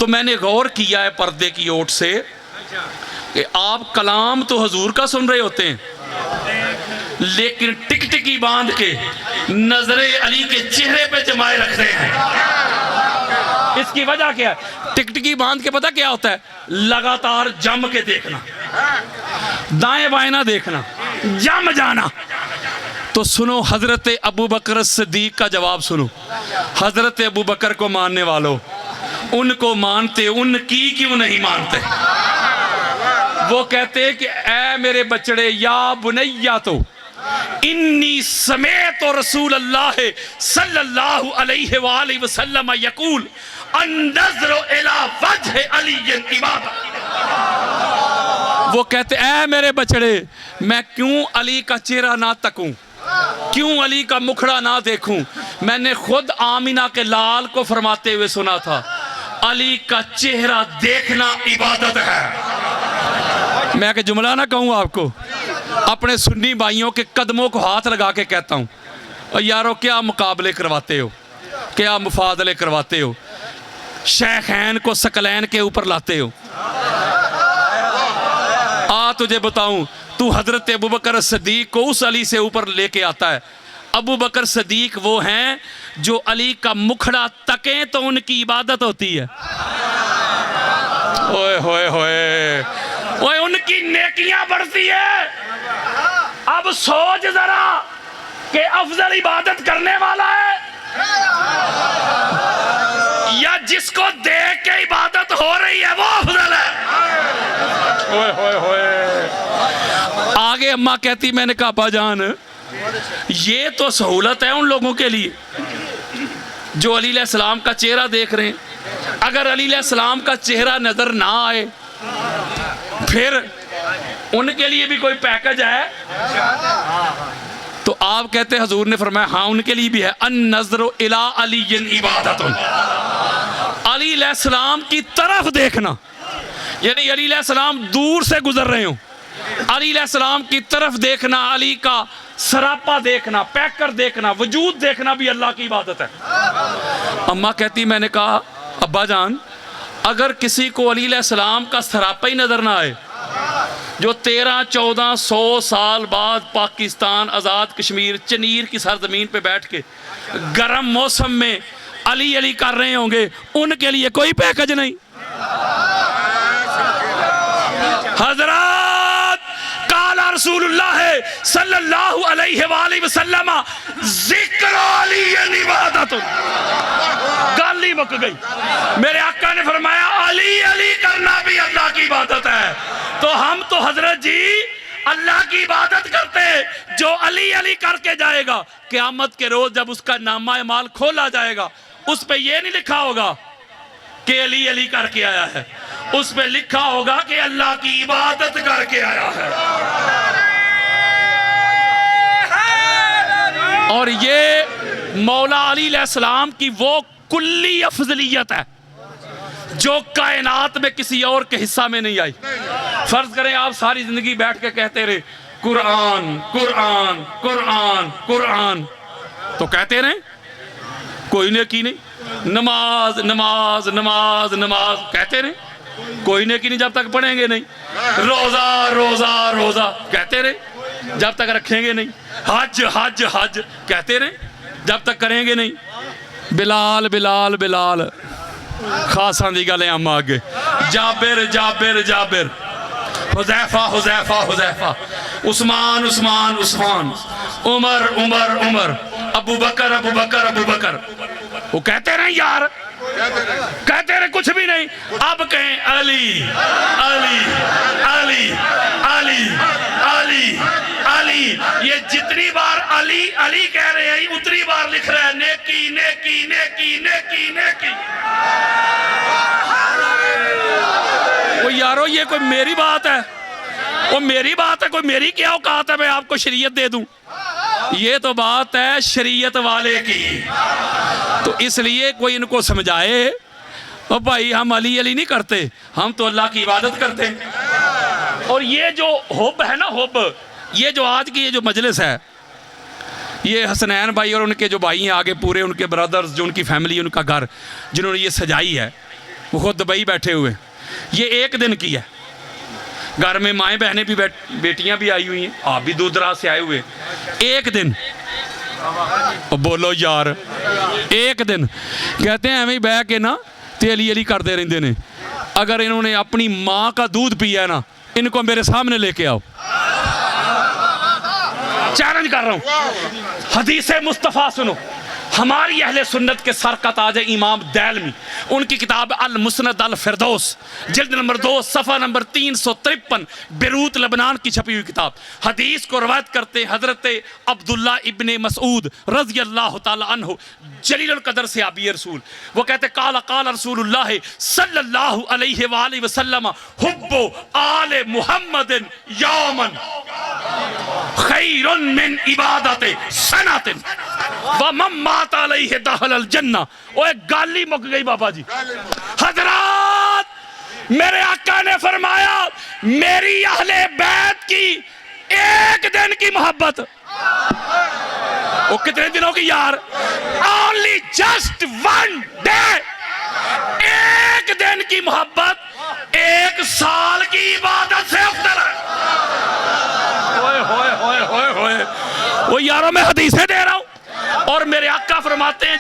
तो मैंने गौर किया है पर्दे की ओट से कि आप कलाम तो हुजूर का सुन रहे होते हैं, लेकिन टिकटिकी बांध के नजरे अली के चेहरे पे जमाए रखते हैं। इसकी वजह क्या है? टिकटिकी बांध के पता क्या होता है? लगातार जम के देखना। दाएं बाएं ना देखना, जम जाना। तो सुनो हजरत अबू बकर सिद्दीक का जवाब सुनो। हजरत अबू बकर को मानने वालों, उनको मानते, उनकी क्यों नहीं मानते? वो कहते कि ऐ मेरे बचड़े, या बुनैया, तो इन्नी समेत रसूल अल्लाह सल्लल्लाहु अलैहि वालैहि वसल्लम यकूल अन्नज़्रु इला वजह अली इबादत। वो कहते ऐ मेरे बचड़े, मैं क्यों अली का चेहरा ना तकूं, क्यों अली का मुखड़ा ना देखूं? मैंने खुद आमिना के लाल को फरमाते हुए सुना था, अली का चेहरा देखना इबादत है। मैं कि जुमला ना कहूं आपको, अपने सुन्नी भाइयों के कदमों को हाथ लगा के कहता हूं, और यारो क्या मुकाबले करवाते हो, क्या मुफादले करवाते हो, शेखैन को सकलैन के ऊपर लाते हो। आ तुझे बताऊं, तू हजरत अबू बकर सिद्दीक को उस अली से ऊपर लेके आता है। अबू बकर सिद्दीक वो हैं जो अली का मुखड़ा तकें तो उनकी इबादत होती है। ओए होए होए ओए, उनकी नेकियां बढ़ती है। अब सोच जरा कि अफजल इबादत करने वाला है या जिसको देख के इबादत हो रही है वो अफजल है। ओए होए होए। आगे अम्मा कहती, मैंने कहा अब्बा जान, ये तो सहूलत है उन लोगों के लिए जो अली अलैहिस्सलाम का चेहरा देख रहे हैं। अगर अली अलैहिस्सलाम का चेहरा नजर ना आए फिर उनके लिए भी कोई पैकेज है? तो आप कहते हजूर ने फरमाया हाँ उनके लिए भी है। अन्नज़्रु इला अली इबादतुन, अली अलैहिस्सलाम की तरफ देखना, यानी अली अलैहिस्सलाम दूर से गुजर रहे हो, अली अलैहिस्सलाम की तरफ देखना, अली का सरापा देखना, पैकर देखना, वजूद देखना भी अल्लाह की इबादत है। अम्मा कहती, मैंने कहा अब्बा जान, अगर किसी को अली अलैहिस्सलाम का सरापा ही नजर ना आए, जो 1300-1400 साल बाद पाकिस्तान आज़ाद कश्मीर चनीर की सरजमीन पे बैठ के गर्म मौसम में अली अली कर रहे होंगे, उनके लिए कोई पैकेज नहीं। हजरत काला रसूलुल्लाह सल्लल्लाहु अलैहि वसल्लम जिक्र अली इबादत, गल ही मुक गई। मेरे आका ने फरमाया अली अली करना भी अल्लाह की इबादत है। तो हम तो हजरत जी अल्लाह की इबादत करते, जो अली अली करके जाएगा क़यामत के रोज जब उसका नामा माल खोला जाएगा, उस पे ये नहीं लिखा होगा कि अली अली करके आया है, उस पे लिखा होगा कि अल्लाह की इबादत करके आया है। और ये मौला अली अलैहिस्सलाम की वो कुल्ली अफजलियत है जो कायनात में किसी और के हिस्सा में नहीं आई। फर्ज करें आप सारी जिंदगी बैठ के कहते रहे कुरान कुरान कुरान कुरान, तो कहते रहे, कोई नेकी नहीं। नमाज नमाज नमाज नमाज कहते रहे, कोई नेकी नहीं जब तक पढ़ेंगे नहीं। रोजा रोजा रोजा कहते रहे जब तक रखेंगे नहीं। हज हज हज कहते रहे जब तक करेंगे नहीं। बिलाल बिलाल बिलाल खासा दी गल आम आगे, जाबिर जाबिर जाबिर, हुज़ैफा हुज़ैफा हुज़ैफा, उस्मान उस्मान उस्मान, उमर उमर उमर, अबू बकर अबू बकर अबू बकर। वो कहते रहे यार, कहते रहे कुछ भी नहीं। अब कहें अली अली अली अली अली अली, ये जितनी बार अली अली कह रहे हैं उतनी बार लिख रहे हैं नेकी नेकी नेकी नेकी नेकी। वो यारो ये कोई मेरी बात है? वो मेरी बात है? कोई मेरी क्या औकात है मैं आपको शरीयत दे दूं? ये तो बात है शरीयत वाले की। तो इसलिए कोई इनको समझाए, और भाई हम अली अली नहीं करते, हम तो अल्लाह की इबादत करते हैं। और ये जो हुब है ना, हुब, ये जो आज की ये जो मजलिस है, ये हसनैन भाई और उनके जो भाई हैं आगे पूरे, उनके ब्रदर्स, जो उनकी फैमिली, उनका घर जिन्होंने ये सजाई है, वो खुद दुबई बैठे हुए। ये एक दिन की है, घर में माएँ बहनें भी बेटियां भी आई हुई हैं, आप भी दूर दराज से आए हुए। एक दिन, बोलो यार, एक दिन कहते हैं एवं बह के ना ते अली अली करते रहते हैं। अगर इन्होंने अपनी माँ का दूध पिया है ना, इनको मेरे सामने लेके आओ। चैलेंज कर रहा हूं, हदीस मुस्तफ़ा सुनो। हमारी अहले सुन्नत के सर का ताज है इमाम दैलमी, उनकी किताब अल मुस्नद अल फिरदौस, जिल्द नंबर 2 सफ़ा नंबर 353, बेरूत लबनान की छपी हुई किताब। हदीस को रवायत करते हजरत अब्दुल्ला इब्ने मसूद रज़ी अल्लाह ताला अन्हु जलीलुल कदर से आबी रसूल, वो कहते काला काला रसूलुल्लाह सल्लल्लाहु अलैहि वालैहि वसल्लम हुब्बु आले मुहम्मदिन यौमन खैरुन मिन इबादते सनातिन व मम्मात अलैहि दखलल जन्नह। ओए गाली मुक गई बाबा जी। हजरात, मेरे आका ने फरमाया मेरी अहले बैत की एक दिन की मोहब्बत, वो कितने दिनों की यार, ओनली जस्ट वन डे, एक दिन की मोहब्बत एक साल की इबादत से अफजल है। ओए होए होए होए होए, वो यारों में हदीसें दे रहा हूं और मेरे आका फरमाते हैं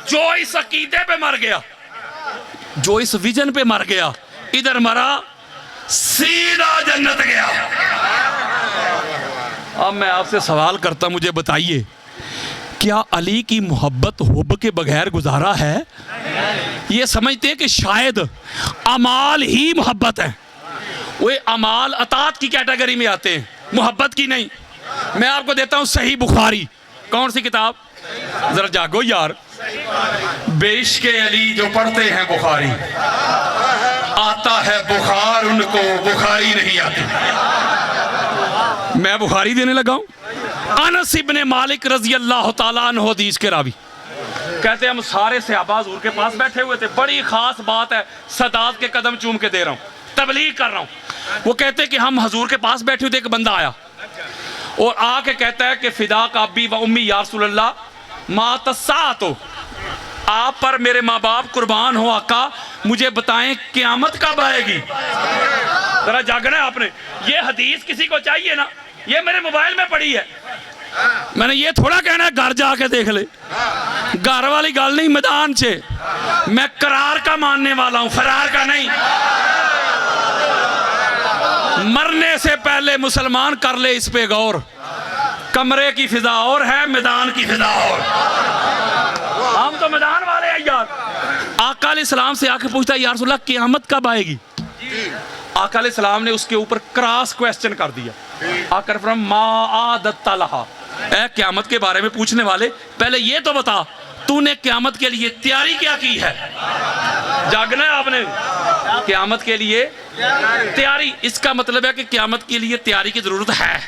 जो इस अकीदे पे मर गया, जो इस विजन पे मर गया, इधर मरा सीधा जन्नत गया। अब मैं आपसे सवाल करता, मुझे बताइए क्या अली की मोहब्बत हुब के बगैर गुजारा है? ये समझते हैं कि शायद अमाल ही मोहब्बत है। वो अमाल अतात की कैटेगरी में आते हैं, मोहब्बत की नहीं। मैं आपको देता हूं सही बुखारी, कौन सी किताब, जरा जागो यार। बेइश्क़े अली जो पढ़ते हैं बुखारी, आता है बुखार उनको, बुखारी नहीं आती। मैं बुखारी देने लगा हूं। अनस इब्ने मालिक रज़ी अल्लाह ताला अन्हु हदीस के रावी कहते हैं हम सारे सहाबा हुजूर के पास बैठे हुए थे। बड़ी खास बात है, सदात के कदम चूम के दे रहा हूं, तबलीग कर रहा हूं। वो कहते हैं कि हम हजूर के पास बैठे हुए थे, एक बंदा आया और आके कहता है कि फिदा का अब्बी व उम्मी या रसूल अल्लाह मा तस्साअतु, आप पर मेरे माँ बाप कुर्बान हो आका, मुझे बताएं क़यामत कब आएगी। जरा जागना है आपने। ये हदीस किसी को चाहिए ना, ये मेरे मोबाइल में पड़ी है। मैंने ये थोड़ा कहना है घर जाके देख ले, घर वाली गल नहीं, मैदान से। मैं करार का मानने वाला हूं, फरार का नहीं। मरने से पहले मुसलमान कर ले इस पे गौर, कमरे की फिजा और है, मैदान की फिजा और। हम तो मैदान वाले हैं यार। आका अलैहिस्सलाम से आके पूछता है या रसूल अल्लाह क़यामत कब आएगी? आका अलैहिस्सलाम ने उसके ऊपर क्रॉस क्वेश्चन कर दिया। आकर फरमाया मा आदत लहा, ए क़यामत के बारे में पूछने वाले, पहले ये तो बता तूने क़यामत के लिए तैयारी क्या की है। जागना है आपने, क़यामत के लिए तैयारी, इसका मतलब है कि क़यामत के लिए तैयारी की जरूरत है।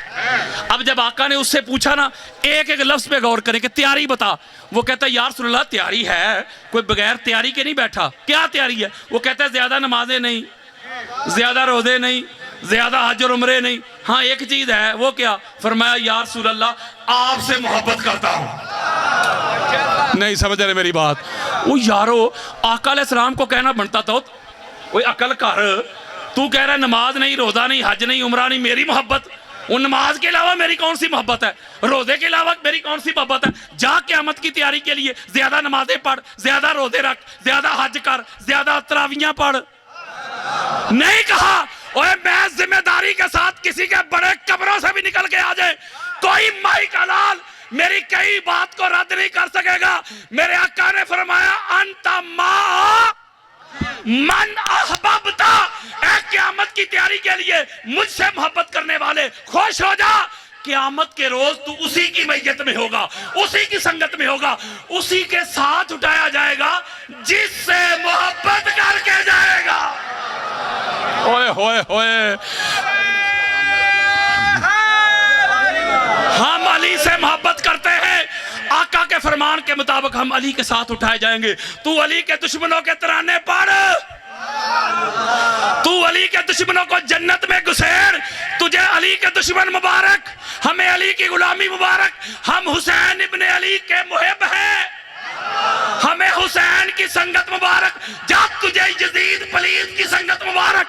अब जब आका ने उससे पूछा ना, एक एक लफ्ज पे गौर करें कि तैयारी बता। वो कहता है या रसूल अल्लाह तैयारी है, कोई बगैर तैयारी के नहीं बैठा। क्या तैयारी है? वो कहता है ज्यादा नमाजें नहीं, ज्यादा रोजे नहीं, ज्यादा हज और उम्रे नहीं। हाँ एक चीज है, वो क्या? फरमाया या रसूल अल्लाह आपसे मोहब्बत करता हूं। नहीं समझ रहे मेरी बात। वो यारो आका अलैहिस्सलाम को कहना बनता था, वो अकल कर, तू कह रहा है नमाज नहीं, रोजा नहीं, हज नहीं, उम्रा नहीं, मेरी मोहब्बत, उन नमाज के अलावा मेरी कौन सी मोहब्बत है, रोजे के अलावा मेरी कौन सी मोहब्बत है। जा क़यामत की तैयारी के लिए ज्यादा नमाजें पढ़, ज्यादा रोजे रख, ज्यादा हज कर, ज्यादा तरावियां पढ़। नहीं कहा ओए मैं जिम्मेदारी के साथ किसी के बड़े कब्रों से भी निकल के आ जाए, कोई माई का लाल मेरी कई बात को रद्द नहीं कर सकेगा। मेरे आका ने फरमाया अंता मा मन अहबबता, क़यामत की तैयारी के लिए मुझसे मोहब्बत करने वाले खुश हो जा, क़यामत के रोज तू उसी की मैयत में होगा, उसी की संगत में होगा, उसी के साथ उठाया जाएगा जिससे मोहब्बत करके जाएगा। ओए होए होए, हम अली से मोहब्बत करते हैं, आका के फरमान के मुताबिक हम अली के साथ उठाए जाएंगे। तू अली के दुश्मनों के तराने पढ़, तू अली के दुश्मनों को जन्नत में घुसेड़, तुझे अली के दुश्मन मुबारक, हमें अली की गुलामी मुबारक। हम हुसैन इब्ने अली के मुहिब हैं, हमें हुसैन की संगत मुबारक। जब तुझे यजीद पलीद की संगत मुबारक।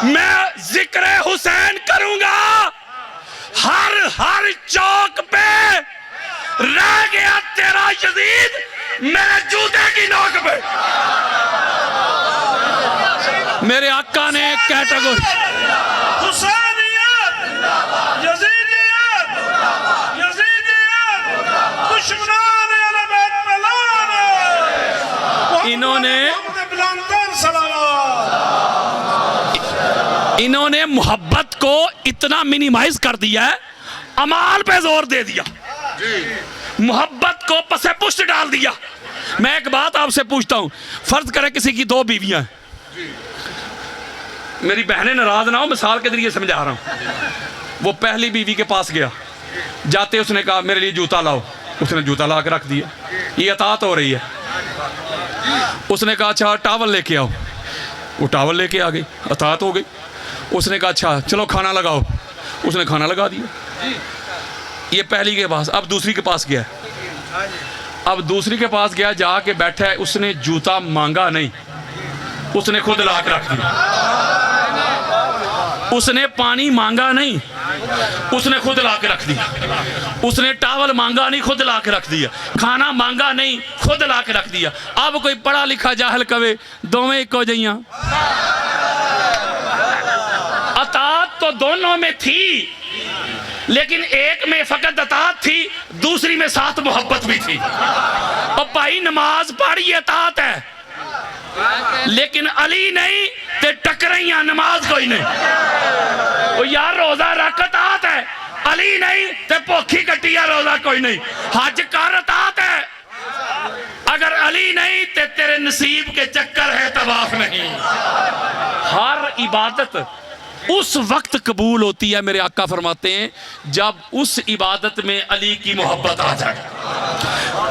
मैं जिक्र हुसैन करूंगा, हर हर चौक पे रह गया तेरा यजीद मेरे जूते की नोक पे। मेरे आका ने कैटेगरी हुसैनियत यजीदियत यजीदियत दुश्मनान अहले बैत पलान इन्होंने मोहब्बत को इतना मिनिमाइज कर दिया है, अमाल पे जोर दे दिया, मोहब्बत को पसे पुष्ट डाल दिया। मैं एक बात आपसे पूछता हूं, फर्ज करें किसी की 2 बीवियां हैं, मेरी बहनें नाराज ना हो, मिसाल के जरिए समझा रहा हूं। वो पहली बीवी के पास गया, जाते उसने कहा मेरे लिए जूता लाओ, उसने जूता ला के रख दिया, ये अतात हो रही है। उसने कहा अच्छा टावल लेके आओ, वो टावल लेके आ गई, अतात हो गई। उसने कहा अच्छा चलो खाना लगाओ, उसने खाना लगा दिया। ये पहली के पास, अब दूसरी के पास गया, अब दूसरी के पास गया, जाके बैठा है, उसने जूता मांगा नहीं, उसने खुद ला के रख दिया। उसने पानी मांगा नहीं, उसने खुद ला के रख दिया। उसने टावल मांगा नहीं, खुद ला के रख दिया। खाना मांगा नहीं, खुद ला के रख दिया। अब कोई पढ़ा लिखा जाहल कवे दोवें इको जइयां, अतात तो दोनों में थी, लेकिन एक में फकत अतात थी, दूसरी में साथ मोहब्बत भी थी। और भाई नमाज पढ़ी अतात है, लेकिन अली नहीं ते टकराइयां, नमाज कोई नहीं। ओ यार रोजा रख अतात है, अली नहीं ते भुखी कटिया रोजा कोई नहीं। हज कर अतात है, अगर अली नहीं ते तेरे नसीब के चक्कर है, तवाफ नहीं। हर इबादत उस वक्त कबूल होती है, मेरे आका फरमाते हैं, जब उस इबादत में अली की मोहब्बत आ जाए।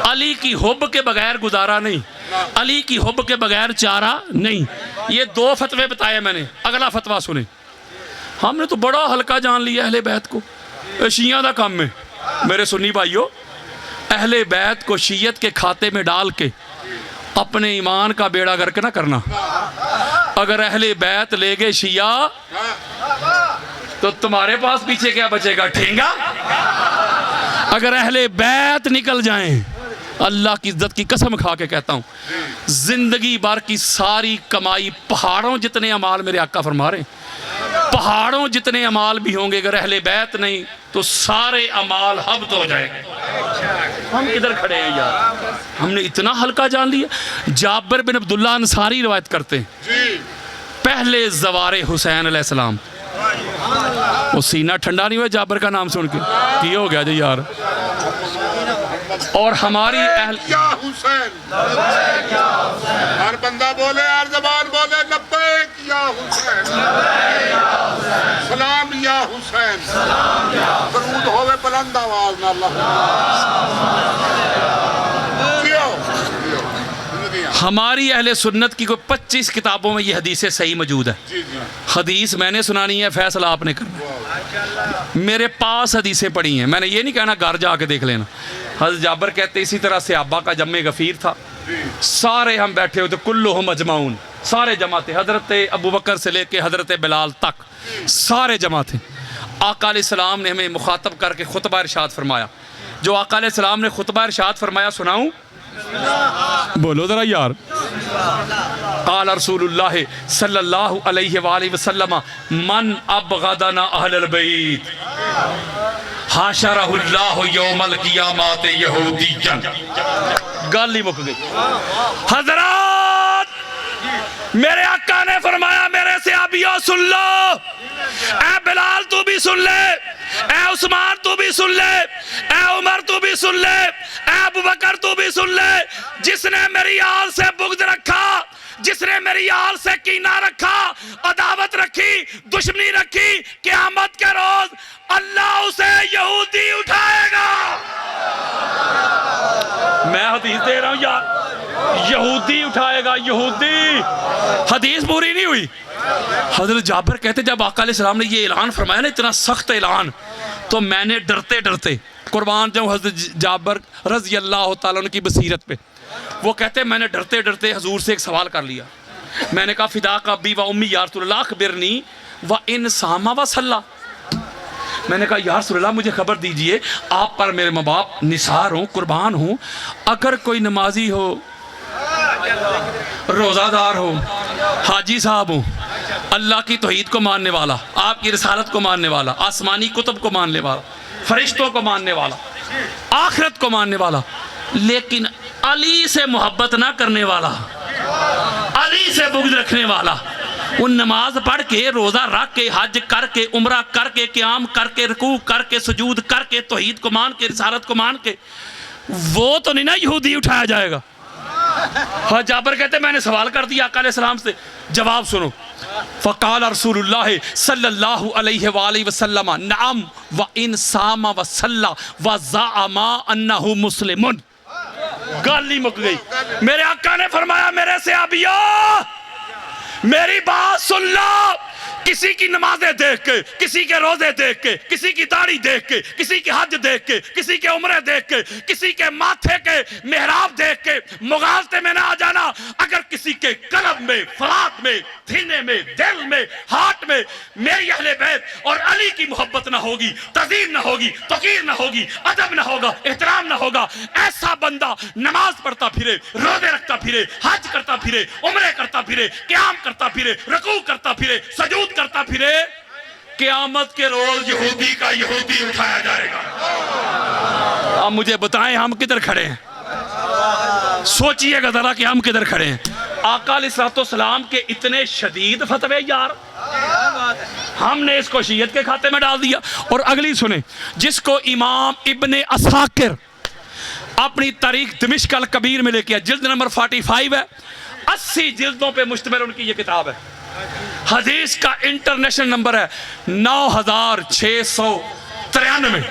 अली की हुब के बगैर गुजारा नहीं, अली की हुब के बगैर चारा नहीं। ये 2 फतवे बताए मैंने, अगला फतवा सुने। हमने तो बड़ा हल्का जान लिया अहले बैत को, शिया का काम में। मेरे सुन्नी भाइयों, अहले बैत को शीयत के खाते में डाल के अपने ईमान का बेड़ा गर्क ना करना। अगर अहले बैत ले गए शिया तो तुम्हारे पास पीछे क्या बचेगा, ठेंगा। अगर अहले बैत निकल जाएं, अल्लाह की इज्जत की कसम खा के कहता हूं, जिंदगी भर की सारी कमाई, पहाड़ों जितने अमाल मेरे आका फरमा रहे, पहाड़ों जितने अमाल भी होंगे, अगर अहले बैत नहीं तो सारे अमाल हब्त हो जाएंगे। हम किधर खड़े हैं यार, हमने इतना हल्का जान लिया। जाबिर बिन अब्दुल्ला अंसारी रिवायत करते हैं, पहले जवारे हुसैन अलैहिस्सलाम, वो सीना ठंडा नहीं हुआ जाबिर का नाम सुन के, हो गया जी यार। और हमारी या हुसैन, हर बंदा बोले, हर जबान बोले लब्बैक या हुसैन, सलाम या हुसैन, दरूद होवे बुलंद आवाज ना हमारी अहले सुन्नत की कोई 25 किताबों में ये हदीसें सही मौजूद है। हदीस मैंने सुनानी है, फैसला आपने करना। मेरे पास हदीसें पढ़ी हैं, मैंने ये नहीं कहना घर जाके देख लेना। हज़रत जाबिर कहते इसी तरह से आबा का जम्मे गफ़ीर था, सारे हम बैठे हुए थे, कुल्लुहुम अजमाउन, सारे जमा थे, हज़रत अबू बकर से लेके हज़रत बिलाल तक सारे जमा थे। आका अलैहिस्सलाम ने हमें मुखातब करके खुतबा इरशाद फरमाया। जो आका अलैहिस्सलाम ने खुतबा इरशाद फरमाया सुनाऊं, बोलो जरा यार। क़ाल रसूलुल्लाह सल्लल्लाहु अलैहि वसल्लम मन अबग़दना अहलल बैत हाशरहुल्लाहु यौमल क़ियामत यहूदिय्यन। गल ही मुक गई। हज़रात, मेरे आका ने फरमाया, मेरे से अबियो सुन लो, ए बिलाल तू भी सुन ले, ए उस्मान तू भी सुन ले, ए उमर तू भी सुन ले, ए अबू बकर तू भी सुन ले। जिसने मेरी आल से बुग़्ज़ रखा, जिसने मेरी आल से कीना रखा, अदावत रखी, दुश्मनी रखी, क़यामत के रोज अल्लाह उसे यहूदी उठाएगा। मैं हदीस दे रहा हूं यार, यहूदी उठाएगा, यहूदी। हदीस पूरी नहीं हुई। हज़रत जाबिर कहते जब आका अलैहिस्सलाम ने ये ऐलान फरमाया ना, इतना सख्त ऐलान, तो मैंने डरते डरते कुर्बान जाऊँ हज़रत जाबिर रज़ी अल्लाह तआला की बसीरत पे। वो कहते मैंने डरते डरते हजूर से एक सवाल कर लिया। मैंने कहा फिदा का अब्बी व उम्मी या रसूलल्लाह अखबिरनी व इन सामा व सल्ला। मैंने कहा या रसूलल्लाह मुझे खबर दीजिए, आप पर मेरे माँ बाप निसार हों, कुर्बान हों, अगर कोई नमाजी हो, रोज़ादार हो, हाजी साहब हो, अल्लाह की तौहीद को मानने वाला, आपकी रिसालत को मानने वाला, आसमानी कुतुब को मानने वाला, फरिश्तों को मानने वाला, आखिरत को मानने वाला, लेकिन अली से मोहब्बत ना करने वाला, अली से बुग़्ज़ रखने वाला, वो नमाज पढ़ के, रोज़ा रख के, हज करके, उम्रा करके, क़याम करके, रुकू करके, सुजूद करके, तौहीद को मान के, रिसालत को मान के, वो तो नहीं ना यहूदी उठाया जाएगा। हाँ, जाबर कहते मैंने सवाल कर दिया आका अलैहिस्सलाम से, जवाब सुनो। फ़क़ाल रसूलुल्लाह सल्लल्लाहु अलैहि वसल्लम नअम व इन सामा व सल्ला व ज़अमा अन्नहु मुस्लिमुन। गल ही मुक गई। मेरे आका ने फरमाया, मेरे से अबिया मेरी बात सुन लो। किसी की नमाजें देख के, किसी के रोजे देख के, किसी की दाढ़ी देख के, किसी की हज देख के, किसी के उम्रे देख के, किसी के माथे के मेहराब देख के मुगालते में ना आ जाना। अगर किसी के कल्ब में, फरात में, सीने में, दिल में, हार्ट में मेरी अहले बैत और अली की मोहब्बत ना होगी, तज़ीम ना होगी, तौक़ीर ना होगी, अदब ना होगा, एहतराम ना होगा, ऐसा बंदा नमाज पढ़ता फिरे, रोजे रखता फिरे, हज करता फिरे, उम्रे करता फिरे, क़याम करता फिरे, रुकू करता फिरे, सजूद करता फिरे, क़यामत के रोज यहूदी का यहूदी उठाया जाएगा। अब मुझे बताएं हम किधर खड़े हैं? सोचिएगा जरा कि हम किधर खड़े हैं। आका अलैहिस्सलाम के इतने शदीद फतवे यार, हमने इसको शियत के खाते में डाल दिया। और अगली सुने, जिसको इमाम इब्ने असाकिर अपनी तारीख दिमिश्क अल कबीर में लेके, जिल्द नंबर 45 है, 80 जिल्दों पे मुश्तमिल उनकी ये किताब है। हदीस का इंटरनेशनल नंबर है 9693।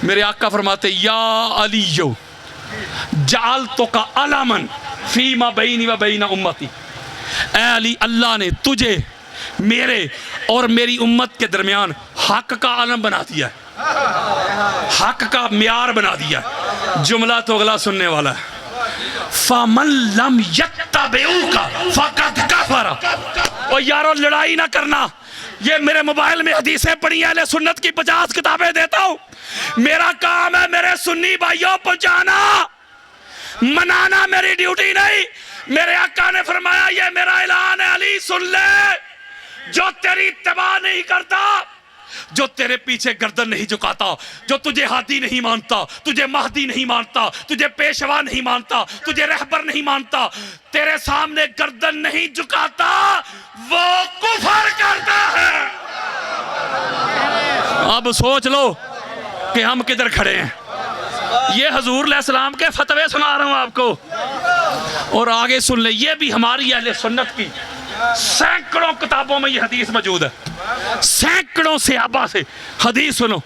मेरे आका फरमाते, या अलीयो जाल तो का अलामन फीमा बैनी व बैना उम्मती। ए अली, अल्लाह ने तुझे मेरे और मेरी उम्मत के दरमियान हक का आलम बना दिया है, हक का म्यार बना दिया है। जुमला तो अगला सुनने वाला है, फमन लम यत्तबिउका फकद कफर। ओ यारो, लड़ाई ना करना। ये मेरे मोबाइल में हदीसें पड़ी हैं, अहले सुन्नत की 50 किताबें देता हूं। मेरा काम है मेरे सुन्नी भाइयों पहुंचाना, मनाना मेरी ड्यूटी नहीं। मेरे आका ने फरमाया, ये मेरा ऐलान है, अली सुन ले, जो तेरी इत्तबा नहीं करता, जो तेरे पीछे गर्दन नहीं झुकाता, जो तुझे हादी नहीं मानता, तुझे महदी नहीं मानता, तुझे पेशवा नहीं मानता, तुझे रहबर नहीं मानता, तेरे सामने गर्दन नहीं झुकाता, वो कुफर करता है। अब सोच लो कि हम किधर खड़े हैं। ये हजूर अलैहिस्सलाम के फतवे सुना रहा हूं आपको, और आगे सुन ले, ये भी हमारी अहले सुन्नत की सैकड़ों किताबों में ये हदीस मौजूद है, सैकड़ों सहाबा से हदीस सुनो।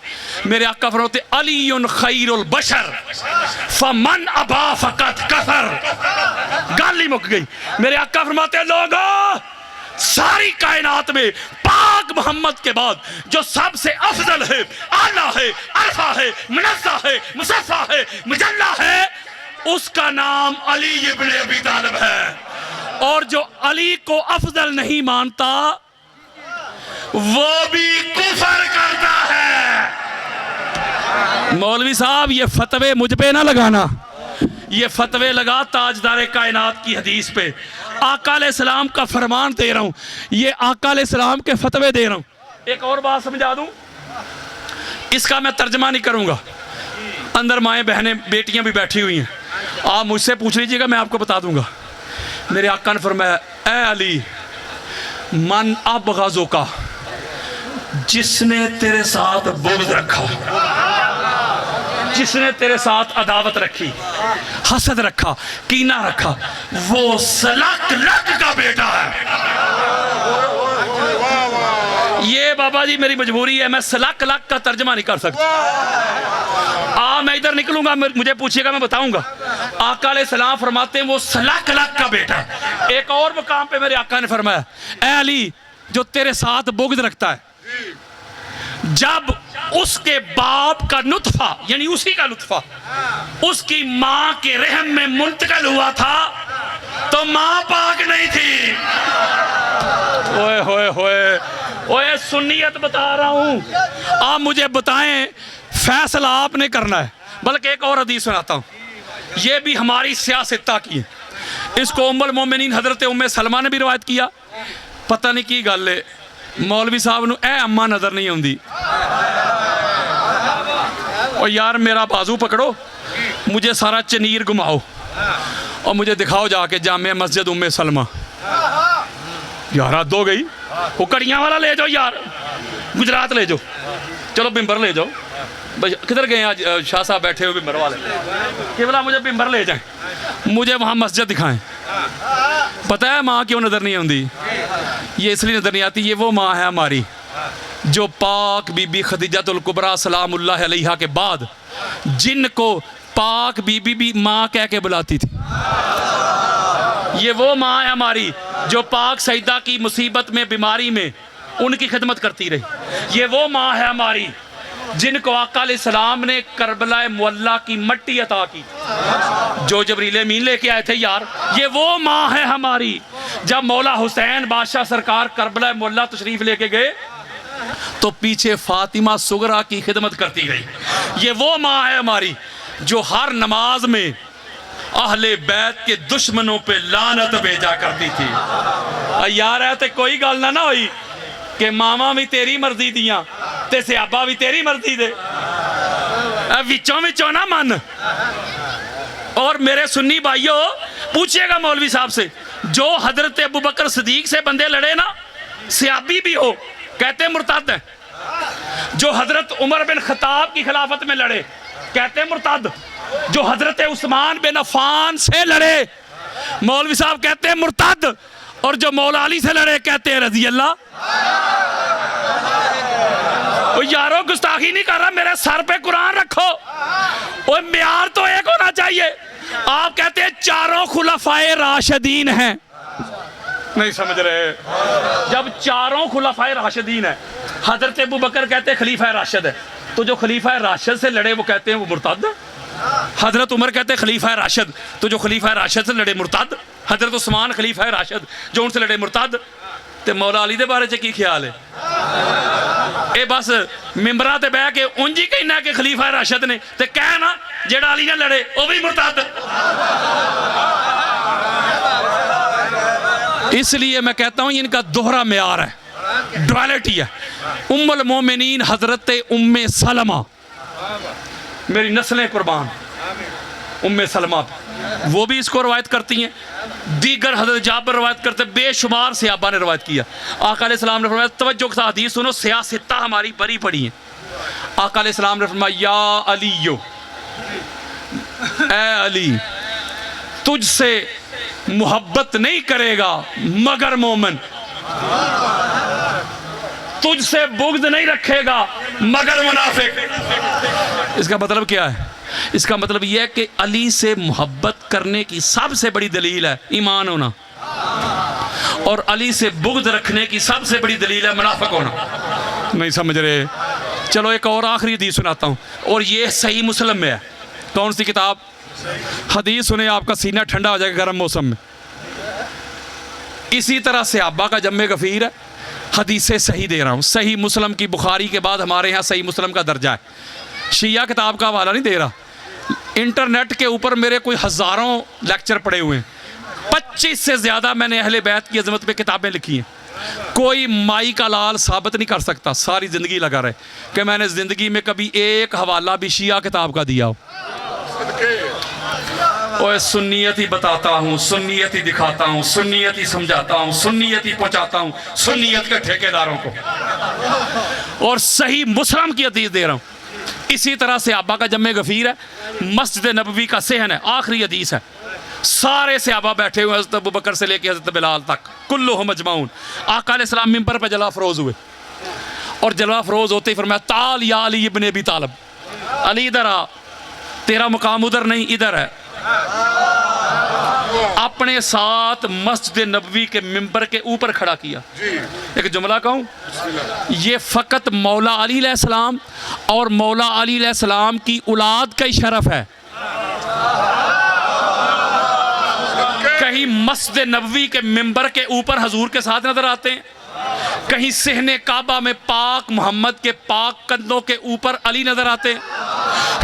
मेरे आका फरमाते, अलीयुन खैरुल बशर फमन अबा फकत कफर। गाली मुक गई। मेरे आका फरमाते, लोगों, सारी कायनात में पाक मोहम्मद के बाद जो सबसे अफजल है, आला है, अरफा है, मुनज़्ज़ह है, मुसफ़्फ़ा है, मुजल्ला है, उसका नाम अली इब्ने अबी तालिब है। और जो अली को अफजल नहीं मानता, वो भी कुफर करता है। मौलवी साहब, ये फतवे मुझ पे ना लगाना, ये फतवे लगा ताजदार कायनात की हदीस पे। आका अलैहिस्सलाम का फरमान दे रहा हूं, ये आका अलैहिस्सलाम के फतवे दे रहा हूं। एक और बात समझा दूं, इसका मैं तर्जमा नहीं करूंगा, अंदर माएँ बहनें बेटियां भी बैठी हुई हैं, आप मुझसे पूछ लीजिएगा, मैं आपको बता दूंगा। मेरे आका ने फरमाया, ए अली, मन अब गाजों का, जिसने तेरे साथ बुग़्ज़ रखा, जिसने तेरे साथ अदावत रखी, हसद रखा, कीना रखा, वो सलक लक का बेटा है। ये बाबा जी मेरी मजबूरी है, मैं सलक लक का तर्जमा नहीं कर सकता। मैं इधर निकलूंगा, मुझे पूछिएगा, मैं बताऊंगा। आका अलैहिस्सलाम फरमाते हैं, वो सलक लक का बेटा। एक और मकाम पे मेरे आका ने फरमाया, ए अली, जो तेरे साथ बुग़्ज़ रखता है, जब उसके बाप का नुतफा, यानी उसी का नुतफा उसकी मां के रहम में मुंतकिल हुआ था, तो मां पाक नहीं थी। ओए होए होए, ओए सुन्नियत बता रहा हूं। आप मुझे बताएं, फैसला आपने करना है। बल्कि एक और हदीस सुनाता हूं, ये भी हमारी सियासत की है। इसको उम्मुल मोमिनीन हजरत उम्मे सलमा ने भी रवायत किया, पता नहीं की गल है मौलवी साहब नूं ए अम्मा नज़र नहीं आउंदी। और यार मेरा बाजू पकड़ो, मुझे सारा चनीर घुमाओ और मुझे दिखाओ जाके जामिया मस्जिद उम्मे सलमा। यार हद हो गई, वो कड़ियाँ वाला ले जाओ यार, गुजरात ले जाओ, चलो बिम्बर ले जाओ। भाई किधर गए आज शाह साहब बैठे हो बिम्बर वाले, कि बोला मुझे बिम्बर ले जाएं, मुझे वहाँ मस्जिद दिखाएं। पता है माँ क्यों नज़र नहीं आती? ये इसलिए नज़र नहीं आती, ये वो माँ है हमारी जो पाक बीबी खदीजतुल कुबरा सलामुल्लाह अलैहा के बाद जिनको पाक बीबी भी माँ कह के बुलाती थी। ये वो माँ है हमारी जो पाक सईदा की मुसीबत में बीमारी में उनकी खिदमत करती रही। ये वो माँ है हमारी जिनको आका अलैहिस्सलाम ने करबला मुअल्ला की मट्टी अता की, जो जबरील अमीन लेके आए थे यार। ये वो माँ है हमारी जब मौला हुसैन बादशाह सरकार करबला मुअल्ला तशरीफ लेके गए तो पीछे फातिमा सुगरा की खिदमत करती रही। ये वो माँ है हमारी जो हर नमाज में अहले बैत के दुश्मनों पे लानत भेजा करती थी। यार है तो कोई गल ना हुई कि मामा भी तेरी मर्जी दियां ते सियाबा भी तेरी मर्जी दे, विचों विचों ना मन। और मेरे सुन्नी भाइयों पूछिएगा मौलवी साहब से, जो हजरत अबू बकर सिद्दीक से बंदे लड़े ना, सियाबी भी हो, कहते मुर्तद है। जो हजरत उमर बिन खत्ताब की खिलाफत में लड़े कहते मुर्तद। जो हजरत उस्मान बिन अफ़ान से लड़े मौलवी साहब कहते हैं मुर्तद। और जो मौला अली से लड़े कहते हैं रजी अल्लाह। यारो गुस्ताखी नहीं कर रहा, मेरे सर पे कुरान रखो। और म्यार तो एक होना चाहिए। आप कहते हैं चारों खुलाफाए राशिदीन हैं, नहीं समझ रहे। जब चारों खुलाफाए राशिदीन है, हजरत अबू बकर कहते हैं खलीफा राशिद है, तो जो खलीफा राशिद से लड़े वो कहते हैं वो मुर्तद। हजरत उमर कहते हैं खलीफा राशिद, तो जो खलीफा राशिद से लड़े मुर्तद। हजरत उस्मान खलीफा राशिद, जो उनसे लड़े मुर्तद। ते मौला अली दे बारे च की ख्याल है? ये बस मिंबरा ते बह के उंज ही कहना कि खलीफा राशिद ने, ते कहना जेड़ा अली ने लड़े वो भी मुर्तद। इसलिए मैं कहता हूँ इनका दोहरा म्यार है, ड्युअलिटी है। उम्मुल मोमिनीन हजरत उम्मे सलमा, मेरी नस्लें कुर्बान उम्मे सलमा, वो भी इसको रवायत करती हैं। दीगर हजरत जाबर रवायत करते, बेशुमार सहाबा ने रवायत किया। आका अलैहिस्सलाम ने फरमाया, तवज्जो के साथ हदीस सुनो, सियासता हमारी बड़ी पड़ी है। आका अलैहिस्सलाम ने फरमाया, या अलीयो, ए अली, तुझसे मोहब्बत नहीं करेगा मगर मोमिन, तुझसे बुग़्ज़ नहीं रखेगा मगर मुनाफिक। इसका मतलब क्या है? इसका मतलब यह है कि अली से मोहब्बत करने की सबसे बड़ी दलील है ईमान होना, और अली से बुग़्ज़ रखने की सबसे बड़ी दलील है मुनाफिक होना। नहीं समझ रहे? चलो एक और आखिरी हदीस सुनाता हूँ, और ये सही मुस्लिम में है। कौन सी किताब? हदीस सुने आपका सीना ठंडा हो जाएगा गर्म मौसम में। इसी तरह सहाबा का जम्मे गफ़ीर है। हदीसें सही दे रहा हूँ, सही मुस्लिम की, बुखारी के बाद हमारे यहाँ सही मुस्लिम का दर्जा है। शिया किताब का हवाला नहीं दे रहा। इंटरनेट के ऊपर मेरे कोई हज़ारों लेक्चर पड़े हुए हैं, 25 से ज़्यादा मैंने अहले बैत की अज़मत पे किताबें लिखी हैं। कोई माई का लाल साबित नहीं कर सकता, सारी ज़िंदगी लगा रहे, कि मैंने ज़िंदगी में कभी एक हवाला भी शिया किताब का दिया हो। और सुन्नियत ही बताता हूँ, सुन्नियत ही दिखाता हूँ, सुन्नियत ही समझाता हूँ, सुन्नियत ही पहुँचाता हूँ सुन्नियत के ठेकेदारों को, और सही मुस्लिम की हदीस दे रहा हूँ। इसी तरह से सहाबा का जम्मे गफ़ीर है। मस्जिद नबवी का सहन है, आखिरी हदीस है। सारे सहाबा बैठे हुए, हज़रत अबू बकर से लेकर हज़रत बिलाल तक, कुल्लुहुम अजमाउन। आका अलैहिस्सलाम मिंबर पर जलवा अफरोज़ हुए, और जलवा अफरोज़ होते ही फरमाया, ताल या अली इब्न अबी तालिब, अली इधर आ, तेरा मुकाम उधर नहीं इधर है। अपने साथ मस्जिद नबवी के मिंबर के ऊपर खड़ा किया। एक जुमला कहूँ, ये फ़कत मौला अली अलैहिस्सलाम और मौला अली अलैहिस्सलाम की औलाद का ही शरफ है। कहीं मस्जिद नबवी के मिंबर के ऊपर हजूर के साथ नजर आते हैं, कहीं सहने काबा में पाक मोहम्मद के पाक कंधों के ऊपर अली नजर आते हैं,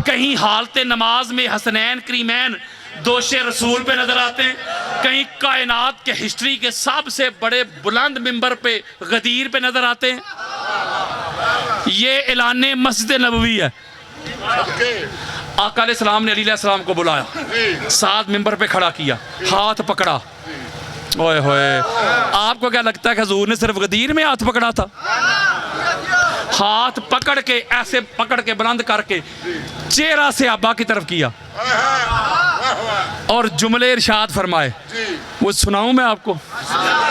कहीं हालते नमाज में हसनैन करीमैन दोशे रसूल पे नजर आते हैं, कहीं कायनात के हिस्ट्री के सबसे बड़े बुलंद मिंबर पे गदीर पे नजर आते हैं। ये ऐलान मस्जिद नबवी है। आका अलैहिस्सलाम ने अली अलैहिस्सलाम को बुलाया, साथ मिंबर पे खड़ा किया, हाथ पकड़ा। ओए होए, आपको क्या लगता है कि हुजूर ने सिर्फ गदीर में हाथ पकड़ा था? हाथ पकड़ के ऐसे पकड़ के बुलंद करके चेहरा सहाबा की तरफ किया और जुमले इरशाद फरमाए। वो सुनाऊं मैं आपको?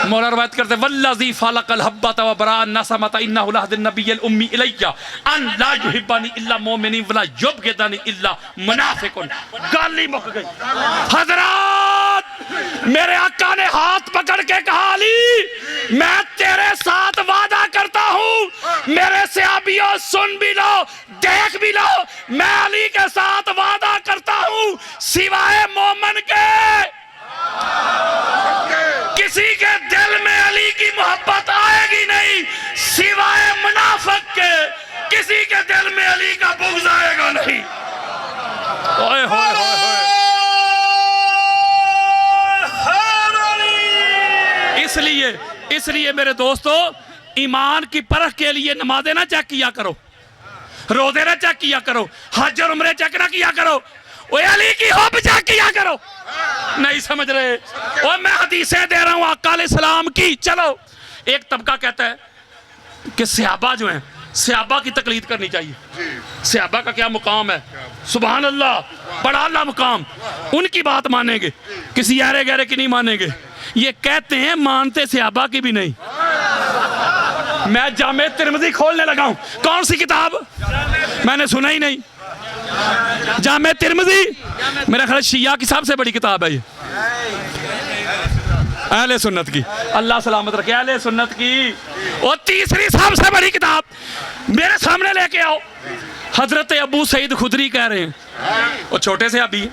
मौला रवायत करते वल्लज़ी फलक़ल हब्बत व बरा नसमत इन्नहु लहदिन नबिय्यिल उम्मी इलैया अन ला युहिब्बनी इल्ला मुमिनीन वला युबग़िदनी इल्ला मुनाफ़िकुन। गाली मुक गई। हज़रात, मेरे आका ने हाथ पकड़ के कहा, अली मैं तेरे साथ वादा करता हूं, मेरे सहाबियों सुन भी लो, देख भी लो, मैं अली के साथ वादा करता हूं, सिवाय मोमन के किसी के दिल में अली की मोहब्बत आएगी नहीं, सिवाय मुनाफिक के किसी के दिल में अली का बुग़्ज़ आएगा नहीं। ओए होए होए होए। इसलिए मेरे दोस्तों, ईमान की परख के लिए नमाज़ें ना चेक किया करो, रोज़े ना चेक किया करो, हज और उम्रे चेक ना किया करो, ओए अली की हुब चेक किया करो। नहीं समझ रहे? और मैं हदीसें दे रहा हूं आका अलैहिस्सलाम की। चलो, एक तबका कहता है कि सहाबा जो हैं, सहाबा की तकलीद करनी चाहिए। सहाबा का क्या मुकाम है, सुभान अल्लाह, बड़ा अल्लाह मुकाम। उनकी बात मानेंगे, किसी यारे गहरे की नहीं मानेंगे। ये कहते हैं मानते सहाबा की भी नहीं। मैं जामे तिरमिज़ी खोलने लगा हूं। कौन सी किताब? मैंने सुना ही नहीं। जामे तिरमिज़ी मेरा ख्याल शिया की सबसे बड़ी किताब है ये, अहले सुन्नत की। अल्लाह सलामत रखे अहले सुन्नत की। और तीसरी सबसे बड़ी किताब मेरे सामने लेके आओ। हजरत अबू सईद खुदरी कह रहे हैं, वो छोटे से अभी।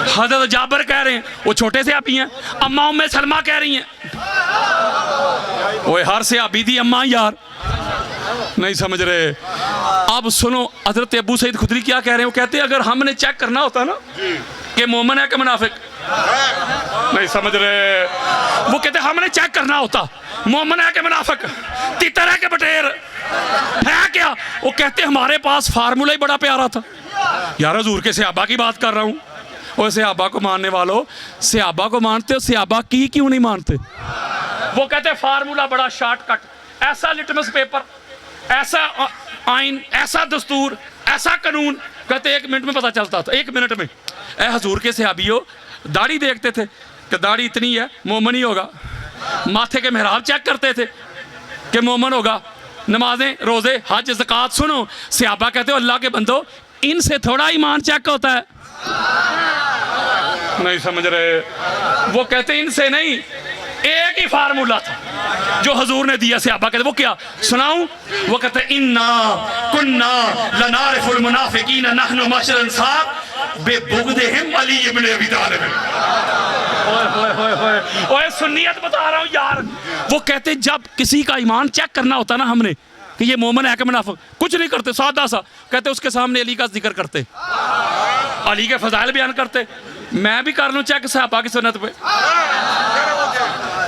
हजरत जाबर कह रहे हैं, वो छोटे से अभी हैं। अम्मा उम्मे सलमा कह रही हैं। ओए हर से अभी दी अम्मा यार, नहीं समझ रहे? अब सुनो, हजरत अबू सईद खुदरी क्या कह रहे हैं? वो कहते हैं अगर हमने चेक करना होता ना कि मोमिन है कि मुनाफिक, नहीं समझ रहे? वो कहते हमने चेक करना होता मोमिन है कि मुनाफिक, तितर है कि बटेर है क्या, वो कहते हमारे पास फार्मूला ही बड़ा प्यारा था। यार हुजूर के सहाबा की बात कर रहा हूँ। और सहाबा को मानने वालों, सहाबा को मानते हो, सहाबा की क्यों नहीं मानते? वो कहते फार्मूला बड़ा शॉर्टकट, ऐसा लिटमस पेपर, ऐसा आइन, ऐसा दस्तूर, ऐसा कानून, कहते 1 मिनट में पता चलता था। 1 मिनट में। ए हुजूर के सहाबियों दाढ़ी देखते थे कि दाढ़ी इतनी है मोमन ही होगा, माथे के मेहराब चेक करते थे कि मोमन होगा, नमाजें रोजे हज ज़कात। सुनो, सहाबा कहते हो अल्लाह के बंदो, इनसे थोड़ा ईमान चेक होता है। नहीं समझ रहे? वो कहते इनसे नहीं, एक ही फार्मूला था जो हुजूर ने दिया। सहाबा कहते वो क्या सुनाऊं? वो कहते इन्ना कुन्ना लनारिफुल मुनाफिकीन नहनु मशर अंसार बेबुग़दिहिम अली इब्न अबी तालिब। ओए सुन्नियत बता रहा हूं यार। वो कहते जब किसी का ईमान चेक करना होता ना हमने कि ये मोमिन है कि मुनाफिक, कुछ नहीं करते, सादा सा कहते उसके सामने अली का जिक्र करते, अली के फजाइल बयान करते। मैं भी कर लूं चेक सहाबा की सुन्नत पे।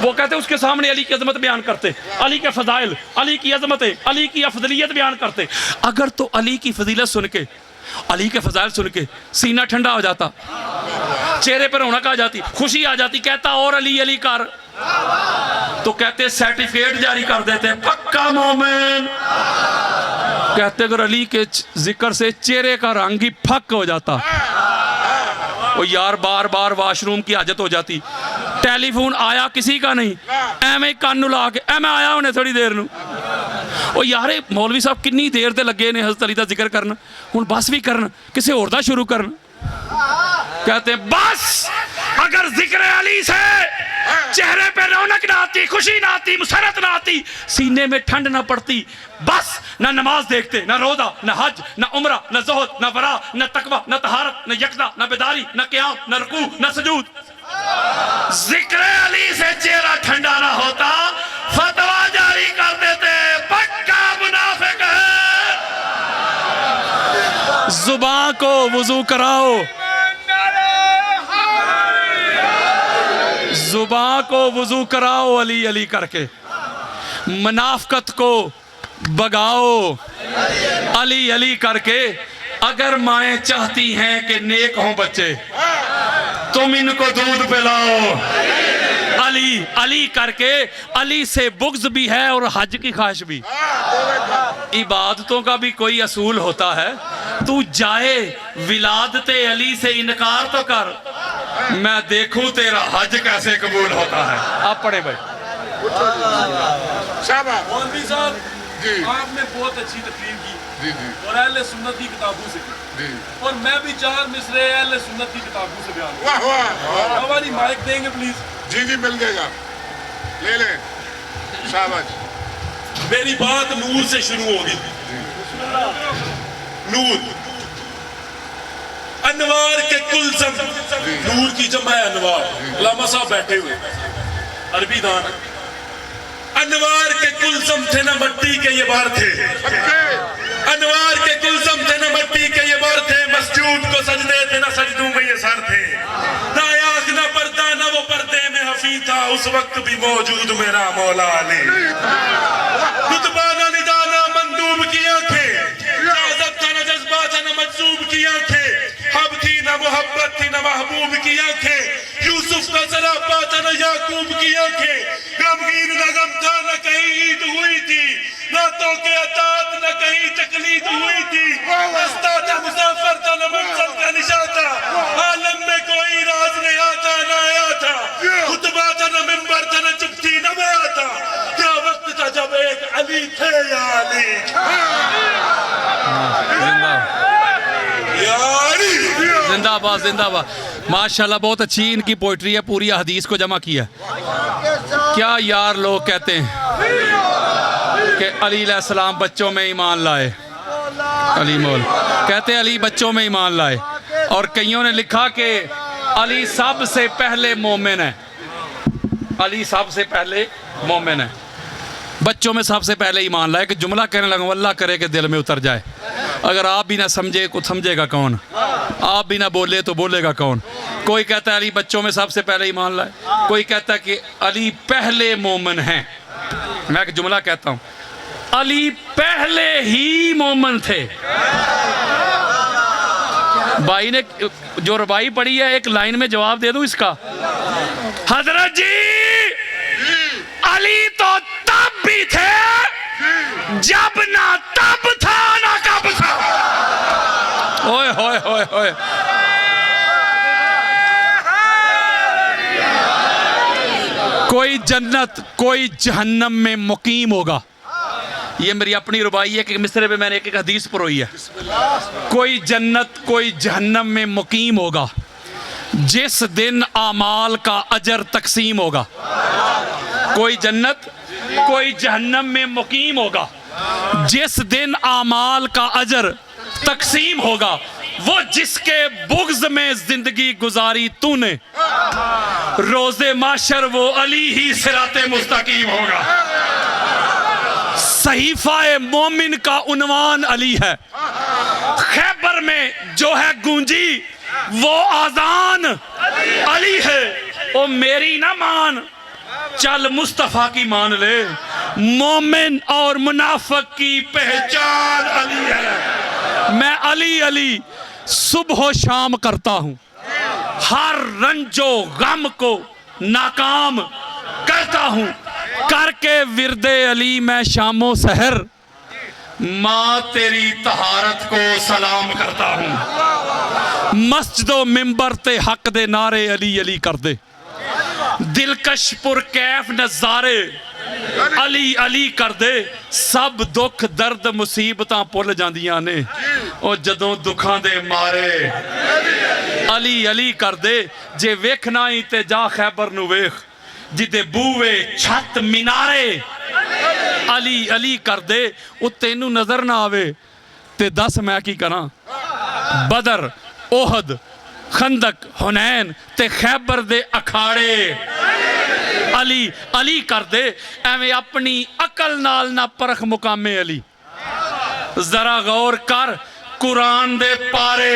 वो कहते उसके सामने अली की अजमत बयान करते, अली के फजाइल, अली की अजमतें, अली की अफजलियत बयान करते। अगर तो अली की फजीलत सुन के, अली के फजाइल सुन के सीना ठंडा हो जाता, चेहरे पर रौनक आ जाती, खुशी आ जाती, कहता और अली अली कर, तो कहते सर्टिफिकेट जारी कर देते, पक्का मोमिन। कहते अगर अली के जिक्र से चेहरे का रंग ही फक हो जाता, वो यार बार बार वाशरूम की हाजत हो जाती, टेलीफोन आया किसी का नहीं, एवें कानू ला के मैं आया उन्हें थोड़ी देर नू, ओ यार मौलवी साहब किन्नी देर ते लगे ने हज़रत अली दा जिक्र करना, हुण बस भी करना, किसी होर दा शुरू करना। कहते बस अगर जिक्र अली से चेहरे पे रौनक ना आती, खुशी ना आती, मुसरत ना आती, सीने में ठंड ना पड़ती, बस ना नमाज देखते, ना रोजा, ना हज, ना उम्रा, ना ज़ुहद, ना वरा, ना तकवा, ना तहारत, ना यकदा, ना बेदारी, ना क़ियाम, ना रुकू, ना सुजूद। जिक्र अली से चेहरा ठंडा ना होता, फतवा जारी कर देते, पक्का मुनाफिक है। जुबान को वुजू कराओ, जुबान को वुजू कराओ अली अली करके, मुनाफकत को भगाओ अली अली करके। अगर माएँ चाहती हैं कि नेक हों बच्चे, तुम इनको दूध पिलाओ अली अली करके। अली से बुग़्ज़ भी है और हज की ख्वाहिश भी। इबादतों का भी कोई असूल होता है। तू जाए विलादते अली से इनकार तो कर, मैं देखूं तेरा हज कैसे कबूल होता है। आप पढ़े भाई। शाबाश मौलवी साहब जी आपने बहुत अच्छी तकरीर की जी जी और अहले सुन्नत की किताबों से की, जी और मैं भी 4 मिसरे अहले सुन्नत की किताबों से बयान वाह वाह हमारी माइक देंगे प्लीज। जी जी मिल जाएगा, ले लें। शाबाश। मेरी बात नूर से शुरू होगी। नूर अनवार के कुलसम, नूर की जमा है अनवार। लामा साहब बैठे हुए अरबी दान। अनवार के कुलसम थे न मट्टी के ये बार थे, अनवार के कुलसम थे न मट्टी के ये बार थे। मस्जूद को सजदे थे न सजदों में ये सर थे। ना आँख न पर्दा न वो पर्दे में हफी था, उस वक्त भी मौजूद मेरा मौला अली। खुतबा न निदाना मंदूब की आंखें, इजाजत था न जज्बा था न मजसूब की आंखें। हब थी न मोहब्बत थी न महबूब की आंखें। यूसुफ का सरापा था न याकूब की आंखें। गमगीन न गम था न कहीं ईद हुई थी, नातों के अतात न कहीं तकलीद हुई थी। रास्ता था मुसाफिर था न मंजिल का निशान था, आलम में कोई राज नहीं आता न आया था। खुतबा था न मिंबर था न चुप थी न बया था। क्या वक्त था जब एक अली थे या अली, या अली। जिंदाबाद जिंदाबाद। माशाल्लाह बहुत अच्छी इनकी पोइट्री है, पूरी हदीस को जमा किया। क्या यार लोग कहते हैं कि अली अलैहिस्सलाम बच्चों में ईमान लाए, अली मौल कहते हैं अली बच्चों में ईमान लाए, और कईयों ने लिखा कि अली सबसे पहले मोमिन है, अली सबसे पहले मोमिन है, बच्चों में सबसे पहले ईमान लाए। कि जुमला कहने लगा अल्लाह करे कि दिल में उतर जाए। अगर आप भी ना समझे कुछ समझेगा कौन, आप भी ना बोले तो बोलेगा कौन। कोई कहता है अली बच्चों में सबसे पहले ईमान लाए, कोई कहता है कि अली पहले मोमिन हैं। मैं एक जुमला कहता हूँ, अली पहले ही मोमिन थे। भाई ने जो रबाई पढ़ी है, एक लाइन में जवाब दे दूं इसका। हजरत जी अली तो तब भी थे जब ना तब था ना कब था। ओए होए होए होए। कोई जन्नत कोई जहन्नम में मुकीम होगा। ये मेरी अपनी रुबाई है कि मिसरे पे मैंने एक हदीस परोई है। कोई जन्नत कोई जहन्नम में मुकीम होगा जिस दिन आमाल का अजर तकसीम होगा। कोई जन्नत कोई जहन्नम में मुकीम होगा जिस दिन आमाल का अजर तकसीम होगा। वो जिसके बुग़्ज़ में जिंदगी गुजारी तूने, रोज़े माशर वो अली ही सिराते मुस्तकीम होगा। सहीफ़ा मोमिन का उन्वान अली है। खैबर में जो है गूंजी वो आज़ान अली है। ओ मेरी ना मान, चल मुस्तफ़ा की मान ले। मोमिन और मुनाफिक की पहचान अली है। मैं अली अली सुबह शाम करता हूँ, हर रंजो गम को नाकाम करता हूँ। करके विरदे अली मैं शामो सहर माँ तेरी तहारत को सलाम करता हूँ। मस्जिदों मिंबर ते हक दे नारे अली अली कर दे। दिलकश पुरकैफ नज़ारे अली अली कर दे। सब दुख दर्द मुसीबतां भुल जांदियां ने ओ जदों दुखां दे मारे अली अली कर दे। जे वेखना ही ते जा खैबर नू वेख, जिदे बूवे छत मीनारे अली अली कर दे। ओ तेनू नजर ना आवे ते दस मैं की करा। बदर ओहद खंदक हुनैन ते खैबर दे अखाड़े अली अली कर दे। एवें अपनी अकल नाल ना परख मुकामे अली। जरा गौर कर कुरान दे पारे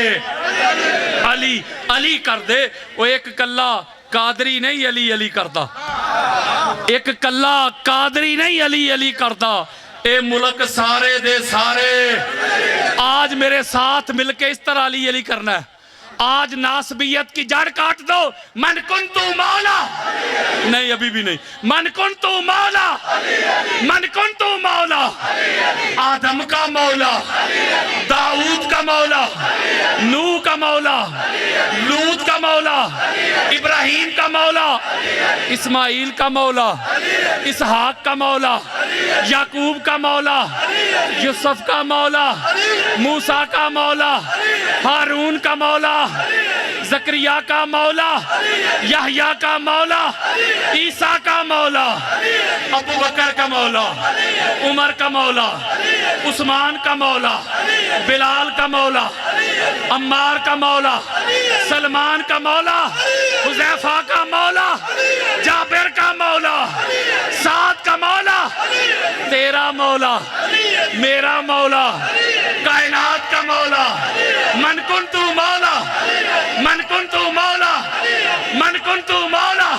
अली अली कर दे। वो एक कल्ला कादरी नहीं अली अली करता, एक कला कादरी नहीं अली अली करता। ए मुल्क सारे दे सारे आज मेरे साथ मिलके इस तरह अली अली करना है। आज नासबियत की जड़ काट दो। मन कुन तू मौला, नहीं अभी भी नहीं। मन कुन तू मौला, मन कुन तू मौला, आदम का मौला, दाऊद का मौला, नूह का मौला, लूत का मौला, इब्राहिम का मौला, इस्माइल का मौला, इसहाक का मौला, याकूब का मौला, यूसुफ का मौला, मूसा का मौला, हारून का मौला, जकरिया का मौला, यहया का मौला, ईसा का मौला, अबू बकर का मौला, उमर का मौला, उस्मान का मौला, बिलाल का मौला, अम्मार का मौला, सलमान का मौला, हुज़ैफा का मौला, जाबिर का मौला, साद का मौला, तेरा मौला, मेरा मौला, कायनात का मौला। मन कुन तू मौला, मन कुन तू मौला, मन कुन तू मौला,